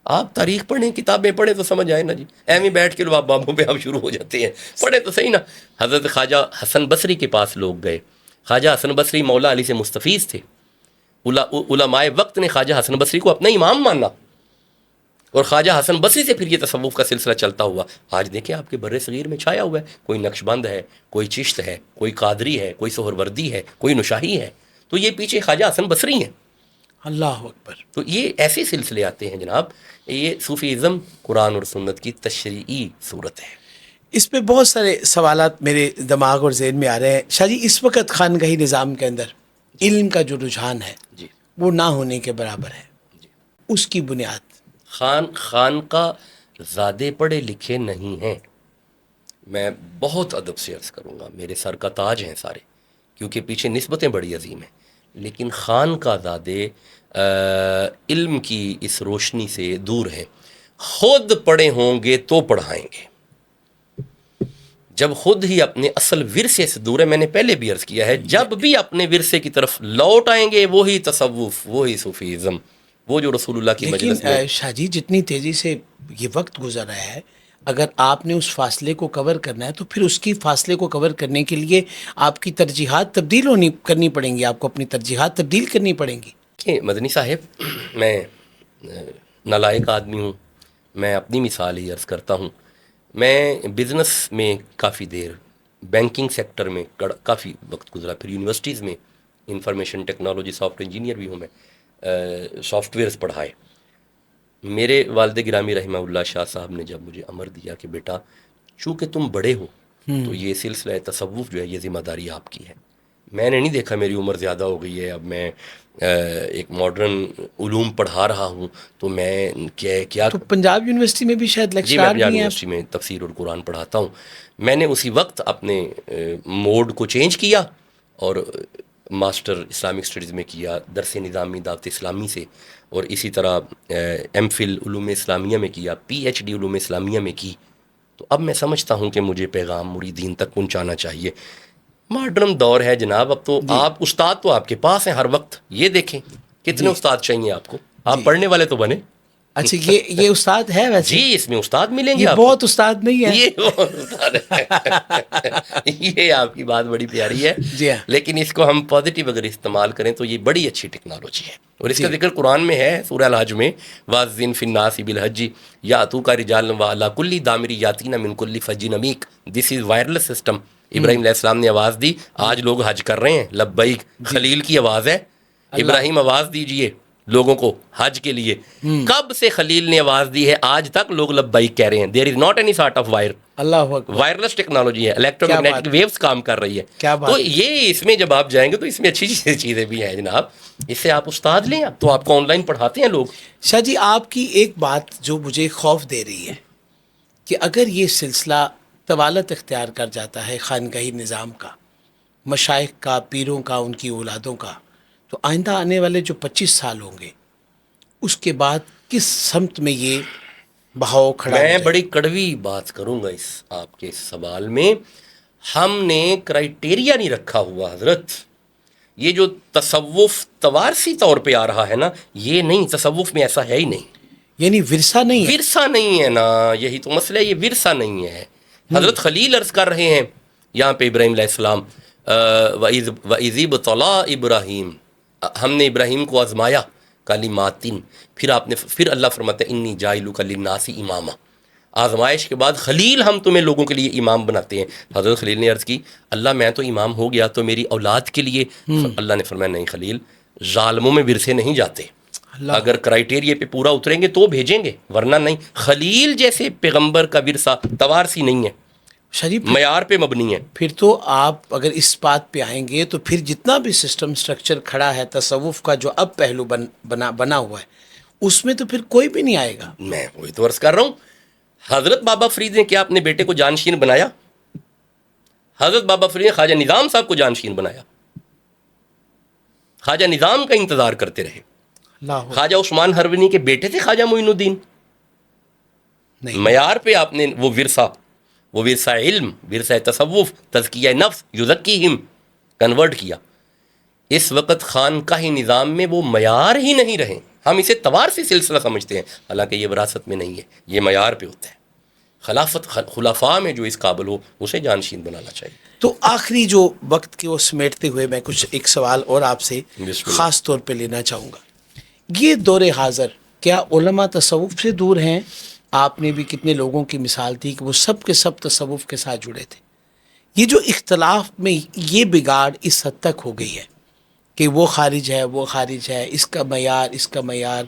آپ تاریخ پڑھیں، کتابیں پڑھیں تو سمجھ آئے نا جی، ایویں بیٹھ کے لوگ بابوں پہ ہم شروع ہو جاتے ہیں، پڑھے تو صحیح نا۔ حضرت خواجہ حسن بصری کے پاس لوگ گئے۔ خواجہ حسن بصری مولا علی سے مستفیض تھے۔ علماء وقت نے خواجہ حسن بصری کو اپنا امام مانا، اور خواجہ حسن بصری سے پھر یہ تصوف کا سلسلہ چلتا ہوا۔ آج دیکھیں آپ کے بر صغیر میں چھایا ہوا ہے، کوئی نقش بند ہے، کوئی چشت ہے، کوئی قادری ہے، کوئی سہروردی ہے، کوئی نشاہی ہے، تو یہ پیچھے خواجہ حسن بصری ہیں۔ اللہ اکبر۔ تو یہ ایسے سلسلے آتے ہیں جناب، یہ صوفیزم قرآن اور سنت کی تشریعی صورت ہے۔ اس پہ بہت سارے سوالات میرے دماغ اور ذہن میں آ رہے ہیں شاہ جی۔ اس وقت خانگاہی نظام کے اندر علم کا جو رجحان ہے جی وہ نہ ہونے کے برابر ہے، اس کی بنیاد؟ خانقاہ زیادہ پڑھے لکھے نہیں ہیں، میں بہت ادب سے عرض کروں گا، میرے سر کا تاج ہیں سارے، کیونکہ پیچھے نسبتیں بڑی عظیم ہیں، لیکن خانقاہ زادے علم کی اس روشنی سے دور ہیں۔ خود پڑھے ہوں گے تو پڑھائیں گے، جب خود ہی اپنے اصل ورثے سے دور ہے۔ میں نے پہلے بھی عرض کیا ہے، جب بھی اپنے ورثے کی طرف لوٹ آئیں گے، وہی تصوف، وہی صوفیزم، وہ جو رسول اللہ کی مجلس میں۔ لیکن شاہ جی جتنی تیزی سے یہ وقت گزر رہا ہے، اگر آپ نے اس فاصلے کو کور کرنا ہے تو پھر اس کی فاصلے کو کور کرنے کے لیے آپ کی ترجیحات تبدیل کرنی پڑیں گی، آپ کو اپنی ترجیحات تبدیل کرنی پڑیں گی۔ کہ مدنی صاحب میں نالائق آدمی ہوں، میں اپنی مثال ہی عرض کرتا ہوں۔ میں بزنس میں کافی دیر، بینکنگ سیکٹر میں کافی وقت گزرا، پھر یونیورسٹیز میں انفارمیشن ٹیکنالوجی سافٹ انجینئر بھی ہوں میں، سافٹ ویئرز پڑھائے۔ میرے والد گرامی رحمہ اللہ شاہ صاحب نے جب مجھے امر دیا کہ بیٹا چونکہ تم بڑے ہو تو یہ سلسلہ تصوف جو ہے یہ ذمہ داری آپ کی ہے۔ میں نے نہیں دیکھا، میری عمر زیادہ ہو گئی ہے، اب میں ایک ماڈرن علوم پڑھا رہا ہوں تو میں کیا تو پنجاب یونیورسٹی میں بھی شاید جی میں لیکچرار پنجاب بھی ہیں آپ؟ یونیورسٹی میں تفسیر اور قرآن پڑھاتا ہوں۔ میں نے اسی وقت اپنے موڈ کو چینج کیا اور ماسٹر اسلامک اسٹڈیز میں کیا، درس نظامی دعوت اسلامی سے، اور اسی طرح ایم فل علوم اسلامیہ میں کیا، پی ایچ ڈی علوم اسلامیہ میں کی۔ تو اب میں سمجھتا ہوں کہ مجھے پیغام مریدین تک پہنچانا چاہیے۔ ماڈرن دور ہے جناب، اب تو آپ استاد تو آپ کے پاس ہیں ہر وقت، یہ دیکھیں کتنے استاد چاہیے آپ کو، آپ پڑھنے والے تو بنے۔ اچھا یہ استاد ہے ویسے؟ جی اس میں استاد ملیں گے یہ آپ کو۔ بہت استاد نہیں ہے؟ یہ بہت استاد ہے یہ آپ کی بات بڑی پیاری ہے، جی ہاں، لیکن اس کو ہم پازیٹیو اگر استعمال کریں تو یہ بڑی اچھی ٹیکنالوجی ہے، اور اس کا جی ذکر قرآن میں ہے سورہ الحج میں، وَأَذِّن فِي النَّاسِ بِالْحَجِّ يَأْتُوكَ رِجَالًا وَعَلَىٰ كُلِّ ضَامِرٍ يَأْتِينَ مِن كُلِّ فَجٍّ عَمِيقٍ۔ دس از وائرلیس سسٹم۔ ابراہیم علیہ السلام نے آواز دی، آج لوگ حج کر رہے ہیں، لبیک خلیل کی آواز ہے۔ ابراہیم آواز دیجئے لوگوں کو حج کے لیے، کب سے خلیل نے آواز دی ہے، آج تک لوگ لبیک کہہ رہے ہیں۔ There is not any sort of wire, اللہ اکبر، وائرلیس ٹیکنالوجی ہے، الیکٹرو میگنیٹک ویوز کام کر رہی ہے۔ کیا تو بات ہے۔ یہ اس میں جب آپ جائیں گے تو اس میں اچھی چیزیں بھی ہیں جناب، اس سے آپ استاد لیں، اب تو آپ کو آن لائن پڑھاتے ہیں لوگ۔ شاہ جی آپ کی ایک بات جو مجھے خوف دے رہی ہے کہ اگر یہ سلسلہ طوالت اختیار کر جاتا ہے خانقاہی نظام کا، مشائخ کا، پیروں کا، ان کی اولادوں کا، تو آئندہ آنے والے جو 25 سال ہوں گے اس کے بعد کس سمت میں یہ بہاؤ کھڑا ہو میں جائے؟ بڑی کڑوی بات کروں گا اس آپ کے سوال میں۔ ہم نے کرائٹیریا نہیں رکھا ہوا حضرت، یہ جو تصوف توارثی طور پہ آ رہا ہے نا، یہ نہیں، تصوف میں ایسا ہے ہی نہیں، یعنی ورثہ نہیں ہے؟ ورثہ نہیں ہے نا، یہی تو مسئلہ ہے، یہ ورثہ نہیں ہے۔ حضرت خلیل عرض کر رہے ہیں یہاں پہ ابراہیم علیہ السلام، وَإِذِ ابْتَلَىٰ ابراہیم، ہم نے ابراہیم کو آزمایا کلماتن، پھر اللہ فرماتا ہے انی جاعلک للناس اماما، آزمائش کے بعد خلیل ہم تمہیں لوگوں کے لیے امام بناتے ہیں۔ حضرت خلیل نے عرض کی اللہ میں تو امام ہو گیا تو میری اولاد کے لیے، اللہ نے فرمایا نہیں خلیل، ظالموں میں ورثے نہیں جاتے، اللہ، اگر کرائٹیریا پہ پورا اتریں گے تو بھیجیں گے، ورنہ نہیں۔ خلیل جیسے پیغمبر کا ورثہ توارثی نہیں ہے، شریف معیار پہ مبنی ہے۔ پھر تو آپ اگر اس بات پہ آئیں گے تو پھر جتنا بھی سسٹم سٹرکچر کھڑا ہے تصوف کا جو اب پہلو بنا ہوا ہے اس میں تو پھر کوئی بھی نہیں آئے گا۔ میں وہی تو عرض کر رہا ہوں، حضرت بابا فرید نے کیا اپنے بیٹے کو جانشین بنایا؟ حضرت بابا فرید نے خواجہ نظام صاحب کو جانشین بنایا، خواجہ نظام کا انتظار کرتے رہے۔ اللہ خواجہ عثمان ہرونی کے بیٹے تھے خواجہ معین الدین۔ نہیں، معیار پہ آپ نے وہ ورثہ علم، ورثہ تصوف، تزکیہ نفس، یزکیہم کنورٹ کیا۔ اس وقت خانقاہی نظام میں وہ معیار ہی نہیں رہے، ہم اسے توارثی سلسلہ سمجھتے ہیں، حالانکہ یہ وراثت میں نہیں ہے، یہ معیار پہ ہوتا ہے۔ خلافاء میں جو اس قابل ہو اسے جانشین بنانا چاہیے۔ تو آخری جو وقت کے وہ سمیٹتے ہوئے میں کچھ ایک سوال اور آپ سے بسم اللہ۔ خاص طور پہ لینا چاہوں گا، یہ دور حاضر کیا علماء تصوف سے دور ہیں؟ آپ نے بھی کتنے لوگوں کی مثال دی کہ وہ سب کے سب تصوف کے ساتھ جڑے تھے۔ یہ جو اختلاف میں یہ بگاڑ اس حد تک ہو گئی ہے کہ وہ خارج ہے، وہ خارج ہے، اس کا معیار، اس کا معیار،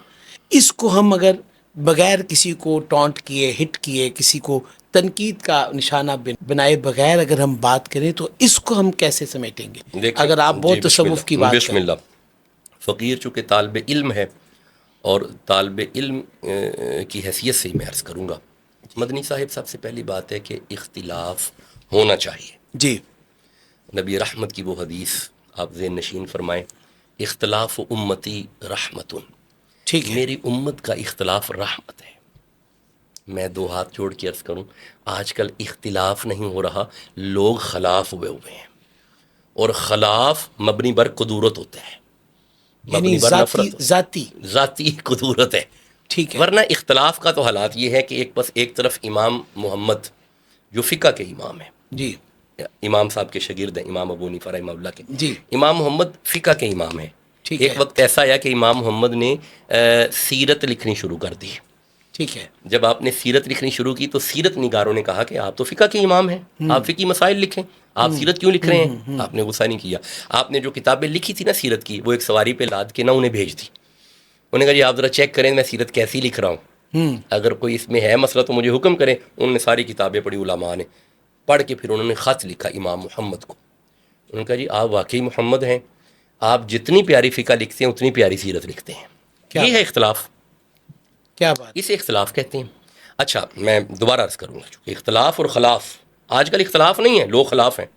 اس کو ہم اگر بغیر کسی کو ٹونٹ کیے، ہٹ کیے، کسی کو تنقید کا نشانہ بنائے بغیر اگر ہم بات کریں تو اس کو ہم کیسے سمیٹیں گے؟ دیکھیں، اگر آپ بہت جی، بسم تصوف کی اللہ، بات بسم کریں۔ اللہ۔ فقیر چونکہ طالب علم ہے اور طالب علم کی حیثیت سے ہی میں عرض کروں گا، مدنی صاحب سب سے پہلی بات ہے کہ اختلاف ہونا چاہیے۔ جی، نبی رحمت کی وہ حدیث آپ ذہن نشین فرمائیں، اختلاف امتی رحمت، ٹھیک ہے، میری امت کا اختلاف رحمت ہے۔ میں دو ہاتھ جوڑ کے عرض کروں، آج کل اختلاف نہیں ہو رہا، لوگ خلاف ہوئے ہیں، اور خلاف مبنی بر قدورت ہوتا ہے، یعنی مبنی بر نفرت، ذاتی ذاتی قدورت ہے۔ ٹھیک ہے. ورنہ اختلاف کا تو حالات یہ ہے کہ ایک طرف امام محمد جو فقہ کے امام ہیں، جی امام صاحب کے شاگرد ہیں امام ابو حنیفہ رحمہ اللہ کے، جی امام محمد فقہ کے امام ہیں. ٹھیک ایک ہے. وقت ایسا آیا کہ امام محمد نے سیرت لکھنی شروع کر دی. ٹھیک ہے. جب آپ نے سیرت لکھنی شروع کی تو سیرت نگاروں نے کہا کہ آپ تو فقہ کے امام ہیں، آپ فقی مسائل لکھیں، آپ سیرت کیوں لکھ رہے ہیں؟ آپ نے غصہ نہیں کیا. آپ نے جو کتابیں لکھی تھی نا سیرت کی، وہ ایک سواری پہ لاد کے نہ انہیں بھیج دی. انہوں نے کہا جی آپ ذرا چیک کریں میں سیرت کیسی لکھ رہا ہوں، اگر کوئی اس میں ہے مسئلہ تو مجھے حکم کریں. انہوں نے ساری کتابیں پڑھی، علماء نے پڑھ کے پھر انہوں نے خط لکھا امام محمد کو. انہوں نے کہا جی آپ واقعی محمد ہیں، آپ جتنی پیاری فقہ لکھتے ہیں اتنی پیاری سیرت لکھتے ہیں. یہ ہے اختلاف، کیا بات. اسے اختلاف کہتے ہیں. اچھا میں دوبارہ عرض کروں گا، چونکہ اختلاف اور خلاف آج کل اختلاف نہیں ہے، لوگ خلاف ہیں.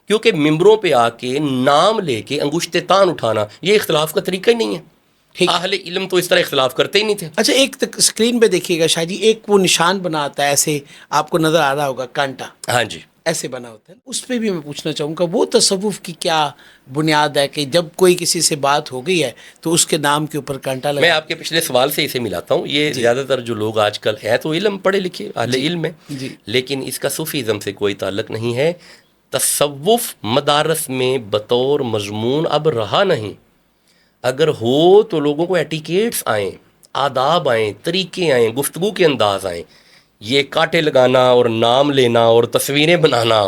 کیونکہ ممبروں پہ آ کے نام لے کے انگشت تان اٹھانا یہ اختلاف کا طریقہ ہی نہیں ہے. اہل علم تو اس طرح اختلاف کرتے ہی نہیں تھے. اچھا ایک اسکرین پہ دیکھیے گا شاہ جی، ایک وہ نشان بنا ہوتا ہے ایسے، آپ کو نظر آ رہا ہوگا کانٹا، ہاں جی ایسے بنا ہوتا ہے. اس پہ بھی میں پوچھنا چاہوں گا وہ تصوف کی کیا بنیاد ہے کہ جب کوئی کسی سے بات ہو گئی ہے تو اس کے نام کے اوپر کانٹا لگا. میں آپ کے پچھلے سوال سے اسے ملاتا ہوں. یہ زیادہ تر جو لوگ آج کل ہیں تو علم پڑھے لکھے اہل علم ہیں، لیکن اس کا صوفیزم سے کوئی تعلق نہیں ہے. تصوف مدارس میں بطور مضمون اب رہا نہیں. اگر ہو تو لوگوں کو ایٹیکیٹس آئیں، آداب آئیں، طریقے آئیں، گفتگو کے انداز آئیں. یہ کاٹے لگانا اور نام لینا اور تصویریں بنانا.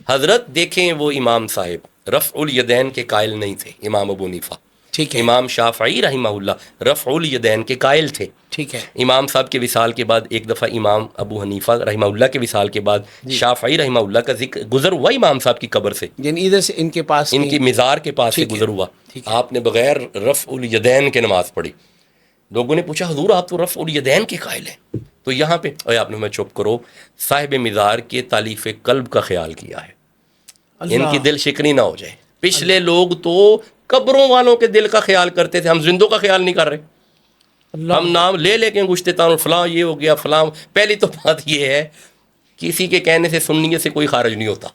حضرت دیکھیں وہ امام صاحب رفع الیدین کے قائل نہیں تھے، امام ابو حنیفہ. ٹھیک ہے. امام شافعی رحمہ اللہ رفع الیدین کے قائل تھے. ٹھیک ہے. امام صاحب کے وصال کے بعد ایک دفعہ امام ابو حنیفہ رحمہ اللہ کے وصال کے بعد شافعی رحمہ اللہ کا ذکر گزر ہوا امام صاحب کی قبر سے، یعنی ادھر سے ان کے پاس ان کی مزار کے پاس سے گزر ہوا. آپ نے بغیر رفع الیدین کے نماز پڑھی. لوگوں نے پوچھا حضور آپ تو رفع الیدین کے قائل ہیں. تو یہاں پہ آپ نے میں چپ کرو، صاحب مزار کے تالیف قلب کا خیال کیا ہے، ان کی دل شکنی نہ ہو جائے. پچھلے لوگ تو قبروں والوں کے دل کا خیال کرتے تھے، ہم زندوں کا خیال نہیں کر رہے. ہم نام لے لے کے گشتے تان فلاں یہ ہو گیا فلاں. پہلی تو بات یہ ہے کسی کے کہنے سے سننے سے کوئی خارج نہیں ہوتا.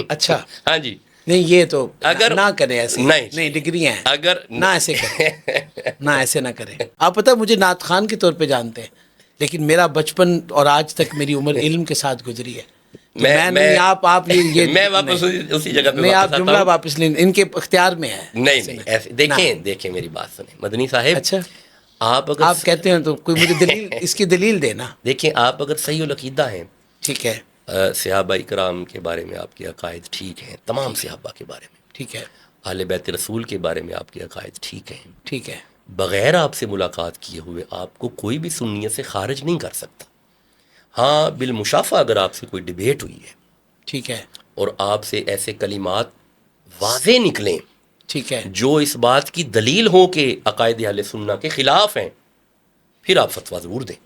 اچھا ہاں جی نہیں یہ تو اگر نہ کریں ایسے، نہیں ڈگریاں ہیں، اگر نہ ایسے کریں، نہ ایسے نہ کریں. آپ پتہ مجھے نعت خان کے طور پہ جانتے ہیں، لیکن میرا بچپن اور آج تک میری عمر علم کے ساتھ گزری ہے. میں نہیں آپ میں واپس اسی جگہ پہ نہیں، آپ واپس جملہ واپس لیں، ان کے اختیار میں ہے. نہیں ایسے دیکھیں میری بات سنیں مدنی صاحب. اچھا آپ اگر آپ کہتے ہیں تو کوئی مجھے دلیل اس کی دلیل دینا. دیکھیں آپ اگر صحیح العقیدہ ہیں، ٹھیک ہے، صحابہ اکرام کے بارے میں آپ کے عقائد ٹھیک ہیں، تمام صحابہ کے بارے میں، ٹھیک ہے، اہل بیت رسول کے بارے میں آپ کے عقائد ٹھیک ہیں، ٹھیک ہے، بغیر آپ سے ملاقات کیے ہوئے آپ کو کوئی بھی سنیت سے خارج نہیں کر سکتا. ہاں بالمشافہ اگر آپ سے کوئی ڈبیٹ ہوئی ہے، ٹھیک ہے، اور آپ سے ایسے کلمات واضح نکلیں ٹھیک ہے، جو اس بات کی دلیل ہو کہ عقائد اہل سنہ کے خلاف ہیں، پھر آپ فتویٰ ضرور دیں.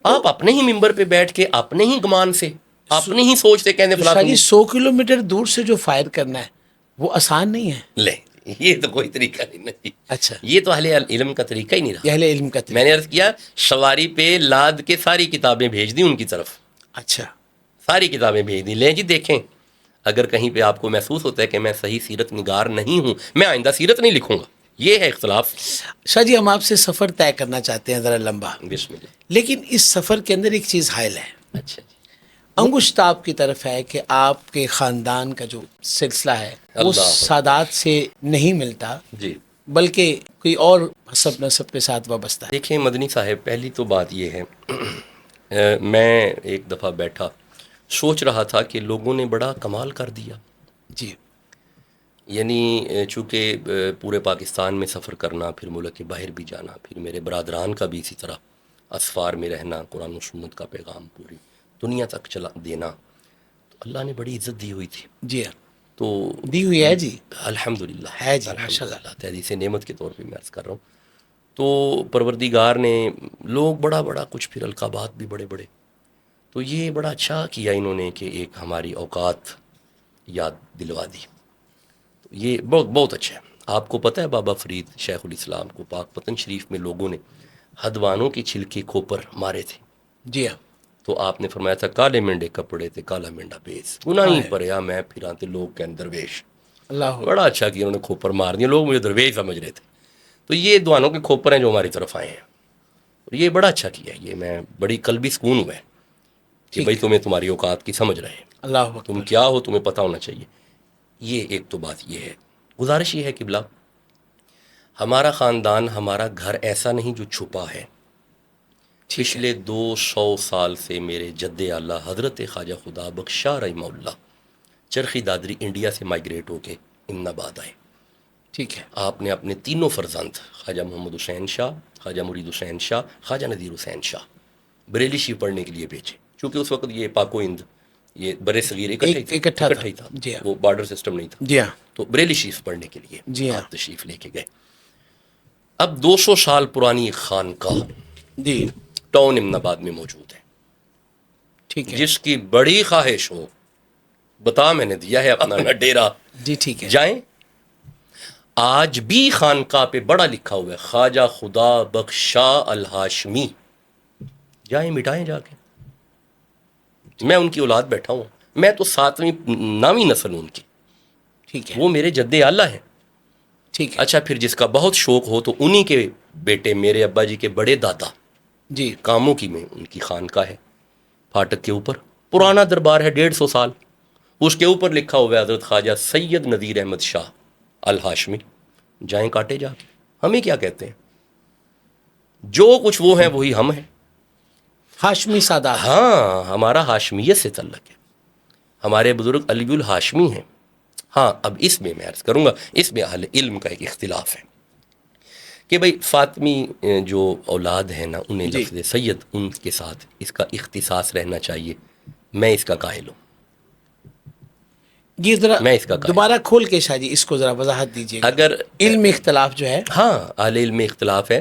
آپ اپنے ہی ممبر پہ بیٹھ کے اپنے ہی گمان سے اپنے ہی سوچ سے کہنے فلاں 100 کلومیٹر دور سے جو فائر کرنا ہے وہ آسان نہیں ہے. لے یہ تو کوئی طریقہ نہیں. اچھا یہ تو اہل علم کا طریقہ ہی نہیں رہا. اہل علم کا میں نے عرض کیا سواری پہ لاد کے ساری کتابیں بھیج دی ان کی طرف، اچھا ساری کتابیں بھیج دی، لیں جی دیکھیں. اگر کہیں پہ آپ کو محسوس ہوتا ہے کہ میں صحیح سیرت نگار نہیں ہوں، میں آئندہ سیرت نہیں لکھوں گا. یہ ہے اختلاف. شاہ جی ہم آپ سے سفر طے کرنا چاہتے ہیں ذرا لمبا، بسم اللہ. لیکن اس سفر کے اندر ایک چیز حائل ہے. اچھا جی انگشت آپ کی طرف ہے کہ آپ کے خاندان کا جو سلسلہ ہے وہ اللہ سادات سے نہیں ملتا، جی. بلکہ کوئی اور حسب نسب کے ساتھ وابستہ ہے. دیکھیں مدنی صاحب پہلی تو بات یہ ہے میں ایک دفعہ بیٹھا سوچ رہا تھا کہ لوگوں نے بڑا کمال کر دیا. جی یعنی چونکہ پورے پاکستان میں سفر کرنا، پھر ملک کے باہر بھی جانا، پھر میرے برادران کا بھی اسی طرح اسفار میں رہنا، قرآن و سنت کا پیغام پوری دنیا تک چلا دینا، تو اللہ نے بڑی عزت دی ہوئی تھی. جی ہاں تو دی ہوئی ہے جی، الحمدللہ ہے جی، الحمدللہ تحدیث نعمت کے طور پہ میں عرض کر رہا ہوں. تو پروردگار نے لوگ بڑا کچھ پھر القابات بھی بڑے بڑے، تو یہ بڑا اچھا کیا انہوں نے کہ ایک ہماری اوقات یاد دلوا دی. تو یہ بہت اچھا ہے. آپ کو پتہ ہے بابا فرید شیخ الاسلام کو پاک پتن شریف میں لوگوں نے ہدوانوں کی چھلکے کھوپر مارے تھے. جی ہاں تو آپ نے فرمایا تھا کالے مینڈے کپڑے تے کالا مینڈا بیس، گناہی پریا میں پھراں تے لوگ کہن درویش. اللہ بڑا اچھا کیا انہوں نے کھوپر مار دیا، لوگ مجھے درویش سمجھ رہے تھے. تو یہ دوانوں کے کھوپر ہیں جو ہماری طرف آئے ہیں، اور یہ بڑا اچھا کیا ہے، یہ میں بڑی قلبی سکون ہوا ہے کہ بھائی تمہیں تمہاری اوقات کی سمجھ رہے ہیں، اللہ تم اکبر. کیا ہو تمہیں پتہ ہونا چاہیے. یہ ایک تو بات یہ ہے. گزارش یہ ہے کہ بلا ہمارا خاندان، ہمارا گھر ایسا نہیں جو چھپا ہے. پچھلے 200 سال سے میرے جد اعلیٰ حضرت خواجہ خدا بخش شاہ رحمہ اللہ چرخی دادری انڈیا سے مائیگریٹ ہو کے امن آباد آئے. ٹھیک ہے. آپ نے اپنے تینوں فرزند خواجہ محمد حسین شاہ، خواجہ مرید حسین شاہ، خواجہ نذیر حسین شاہ بریلی شریف پڑھنے کے لیے بھیجے، چونکہ اس وقت یہ پاک و ہند، یہ بر صغیر اکٹھا ہی تھا، جی ہاں. وہ بارڈر سسٹم نہیں تھا. جی ہاں. تو بریلی شریف پڑھنے کے لیے جی ہاں. آپ تشریف لے کے گئے. اب 200 سال پرانی ایک خانقاہ جی. ٹاؤن امن آباد میں موجود ہے. ٹھیک ہے. جس کی بڑی خواہش ہو، بتا میں نے دیا ہے اپنا ڈیرا، جی ٹھیک ہے. جائیں. آج بھی خانقاہ پہ بڑا لکھا ہوا ہے خواجہ خدا بخش شاہ الہاشمی. جائیں مٹائیں جا کے. میں ان کی اولاد بیٹھا ہوں، میں تو 7ویں 9ویں نسل ہوں ان کی. ٹھیک ہے. وہ میرے جد اعلیٰ ہیں. ٹھیک ہے. اچھا، پھر جس کا بہت شوق ہو تو انہی کے بیٹے، میرے ابا جی کے بڑے دادا جی. کاموں کی میں ان کی خانقاہ ہے پھاٹک کے اوپر. پرانا دربار ہے 150 سال. اس کے اوپر لکھا ہوا ہے حضرت خواجہ سید نذیر احمد شاہ الہاشمی. جائیں کاٹے جا کے. ہمیں کیا کہتے ہیں؟ جو کچھ وہ ہیں وہی ہم ہیں. ہاشمی سادات. ہاں، ہمارا ہاشمیت سے تعلق ہے. ہمارے بزرگ علی الہاشمی ہیں. ہاں، اب اس میں عرض کروں گا، اس میں اہل علم کا ایک اختلاف ہے کہ بھئی فاطمی جو اولاد ہے نا، انہیں جی. لفظ سید ان کے ساتھ اس کا اختصاص رہنا چاہیے. میں اس کا قائل ہوں. یہ ذرا میں اس کا قائل دوبارہ کھول کے شاہ جی اس کو ذرا وضاحت دیجیے. اگر علم اختلاف جو ہے. ہاں، اہل علم میں اختلاف ہے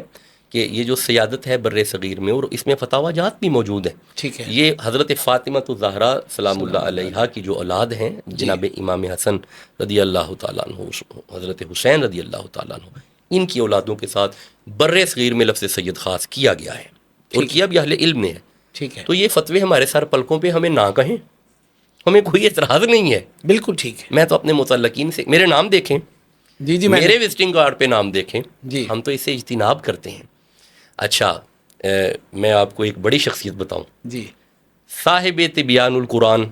کہ یہ جو سیادت ہے بر صغیر میں، اور اس میں فتاوی جات بھی موجود ہیں. ٹھیک ہے. یہ حضرت فاطمہ الزہرا سلام اللہ علیہا کی جو اولاد ہیں، جناب امام حسن رضی اللہ تعالیٰ عنہ، حضرت حسین رضی اللہ تعالیٰ عنہ، ان کی اولادوں کے ساتھ بر صغیر میں لفظ سید خاص کیا گیا ہے، اور کیا بھی اہل علم نے ہے. ٹھیک ہے. تو یہ فتوے ہمارے سر پلکوں پہ ہمیں نہ کہیں، ہمیں کوئی اعتراض نہیں ہے. بالکل ٹھیک ہے. میں تو اپنے متعلقین سے، میرے نام دیکھیں، جی جی. میرے وزٹنگ کارڈ پہ نام دیکھیں، جی. ہم تو اس سے اجتناب کرتے ہیں. اچھا، میں آپ کو ایک بڑی شخصیت بتاؤں. جی. صاحب طبیان القرآن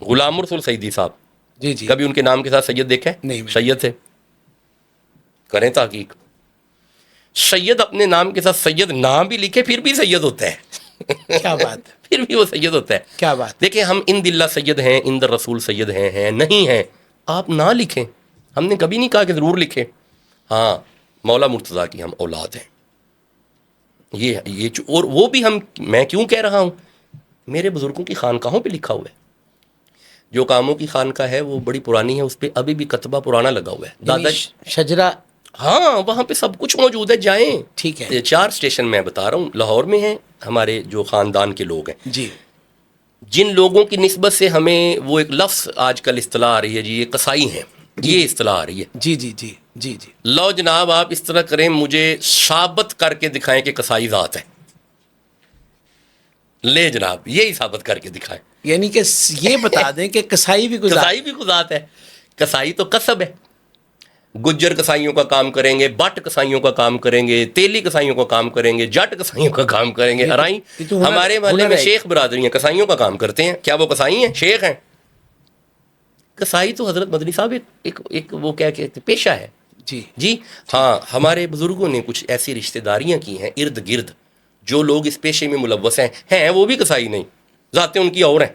غلام رسول سیدی صاحب. جی جی. کبھی ان کے نام کے ساتھ سید دیکھا ہے؟ نہیں. سید ہے. کریں تحقیق. سید اپنے نام کے ساتھ سید نام بھی لکھے پھر بھی سید ہوتا ہے. کیا بات. پھر بھی وہ سید ہوتا ہے. کیا بات. دیکھیں، ہم ان دلہ سید ہیں، ان در رسول سید ہیں نہیں ہیں. آپ نہ لکھیں، ہم نے کبھی نہیں کہا کہ ضرور لکھیں. ہاں، مولا مرتضیٰ کی ہم اولاد ہیں. یہ اور وہ بھی میں کیوں کہہ رہا ہوں، میرے بزرگوں کی خانقاہوں پہ لکھا ہوا ہے. جو کاموں کی خانقاہ ہے وہ بڑی پرانی ہے، اس پہ ابھی بھی کتبہ پرانا لگا ہوا ہے. دادا شجرا. ہاں، وہاں پہ سب کچھ موجود ہے. جائیں. ٹھیک ہے. 4 اسٹیشن میں بتا رہا ہوں. لاہور میں ہیں ہمارے جو خاندان کے لوگ ہیں. جی. جن لوگوں کی نسبت سے ہمیں وہ ایک لفظ آج کل اصطلاح آ رہی ہے، جی یہ قصائی ہیں، یہ اصطلاح آ رہی ہے. جی جی جی جی جی. لو جناب، آپ اس طرح کریں، مجھے ثابت کر کے دکھائیں کہ قصائی ذات ہے. لے جناب، یہی ثابت کر کے دکھائیں. یعنی کہ یہ بتا دیں کہ قصائی بھی قصائی بھی کوئی ذات ہے. قصائی تو قصب ہے. گجر قصائیوں کا کام کریں گے، بٹ قصائیوں کا کام کریں گے، تیلی قصائیوں کا کام کریں گے، جٹ قصائیوں کا کام کریں گے. ارائی ہمارے محلے میں شیخ برادری ہیں، قصائیوں کا کام کرتے ہیں. کیا وہ قصائی ہیں؟ شیخ ہیں. قصائی تو حضرت مدنی صاحب ایک وہ کیا کہتے پیشہ ہے. جی جی ہاں. ہمارے بزرگوں نے کچھ ایسی رشتہ داریاں کی ہیں ارد گرد، جو لوگ اس پیشے میں ملوث ہیں وہ بھی قصائی نہیں، ذاتیں ان کی اور ہیں.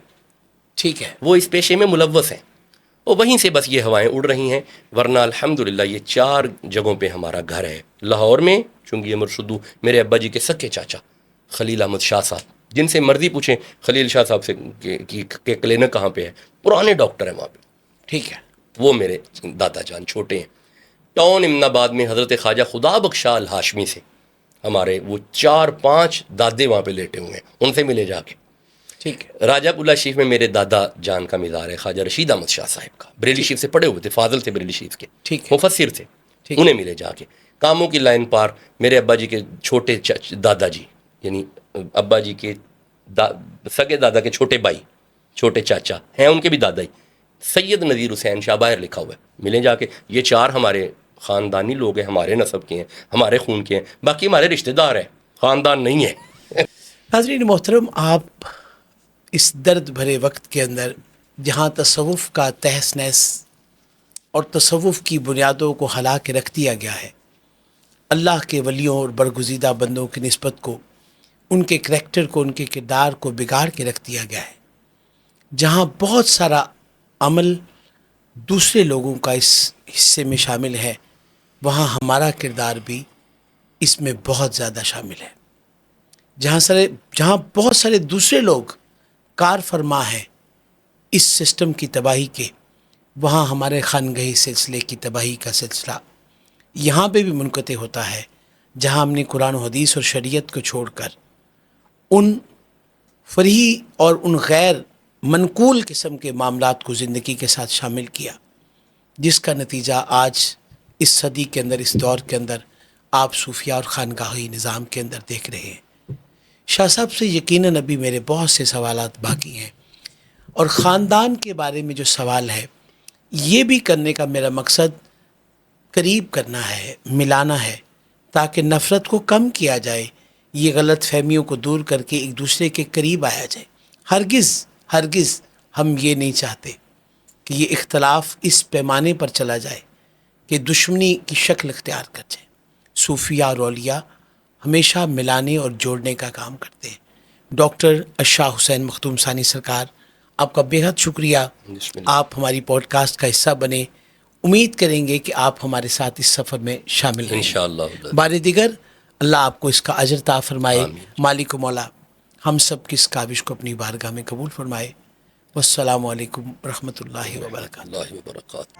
ٹھیک ہے. وہ اس پیشے میں ملوث ہیں، اور وہیں سے بس یہ ہوائیں اڑ رہی ہیں. ورنہ الحمدللہ یہ 4 جگہوں پہ ہمارا گھر ہے. لاہور میں چنگی امر شدو، میرے ابا جی کے سکے چاچا خلیل احمد شاہ صاحب، جن سے مرضی پوچھیں خلیل شاہ صاحب سے کہ کلینک کہاں پہ ہے، پرانے ڈاکٹر ہیں وہاں پہ. ٹھیک ہے. وہ میرے دادا جان چھوٹے ہیں. ٹاؤن امن آباد میں حضرت خواجہ خدا بخش شاہ الہاشمی سے ہمارے وہ 4-5 دادے وہاں پہ لیٹے ہوئے ہیں، ان سے ملے جا کے. ٹھیک ہے. راجہ پورہ شریف میں میرے دادا جان کا مزار ہے، خواجہ رشید احمد شاہ صاحب کا. بریلی شریف سے پڑھے ہوئے تھے، فاضل تھے بریلی شریف کے، مفسر تھے. انہیں ملے جا کے. کاموں کی لائن پار میرے ابا جی کے چھوٹے دادا جی، یعنی ابا جی کے سگے دادا کے چھوٹے بھائی، چھوٹے چاچا ہیں، ان کے بھی دادا ہی سید نذیر حسین شاہ باہر لکھا ہوا ہے، ملیں جا کے. یہ 4 ہمارے خاندانی لوگ ہیں، ہمارے نسب کے ہیں، ہمارے خون کے ہیں، باقی ہمارے رشتہ دار ہیں، خاندان نہیں ہے. ناظرین محترم، آپ اس درد بھرے وقت کے اندر جہاں تصوف کا تہس نہس اور تصوف کی بنیادوں کو ہلا کے رکھ دیا گیا ہے، اللہ کے ولیوں اور برگزیدہ بندوں کی نسبت کو، ان کے کریکٹر کو، ان کے کردار کو بگاڑ کے رکھ دیا گیا ہے، جہاں بہت سارا عمل دوسرے لوگوں کا اس حصے میں شامل ہے، وہاں ہمارا کردار بھی اس میں بہت زیادہ شامل ہے. جہاں بہت سارے دوسرے لوگ کار فرما ہیں اس سسٹم کی تباہی کے، وہاں ہمارے خانگاہی سلسلے کی تباہی کا سلسلہ یہاں پہ بھی منقطع ہوتا ہے، جہاں ہم نے قرآن و حدیث اور شریعت کو چھوڑ کر ان فریحی اور ان غیر منقول قسم کے معاملات کو زندگی کے ساتھ شامل کیا، جس کا نتیجہ آج اس صدی کے اندر، اس دور کے اندر آپ صوفیہ اور خانگاہی نظام کے اندر دیکھ رہے ہیں. شاہ صاحب سے یقیناً ابھی میرے بہت سے سوالات باقی ہیں، اور خاندان کے بارے میں جو سوال ہے یہ بھی کرنے کا میرا مقصد قریب کرنا ہے، ملانا ہے، تاکہ نفرت کو کم کیا جائے، یہ غلط فہمیوں کو دور کر کے ایک دوسرے کے قریب آیا جائے. ہرگز ہم یہ نہیں چاہتے کہ یہ اختلاف اس پیمانے پر چلا جائے کہ دشمنی کی شکل اختیار کر جائے. صوفیہ اور اولیاء ہمیشہ ملانے اور جوڑنے کا کام کرتے ہیں. ڈاکٹر شاہ حسین مختوم ثانی سرکار، آپ کا بے حد شکریہ. بسم اللہ. آپ ہماری پوڈ کاسٹ کا حصہ بنے. امید کریں گے کہ آپ ہمارے ساتھ اس سفر میں شامل رہیں. انشاءاللہ. بار دیگر اللہ آپ کو اس کا اجر عطا فرمائے. آمین. مالک و مولا ہم سب کی اس کاوش کو اپنی بارگاہ میں قبول فرمائے. والسلام علیکم ورحمۃ اللہ وبرکاتہ. اللہ وبرکاتہ.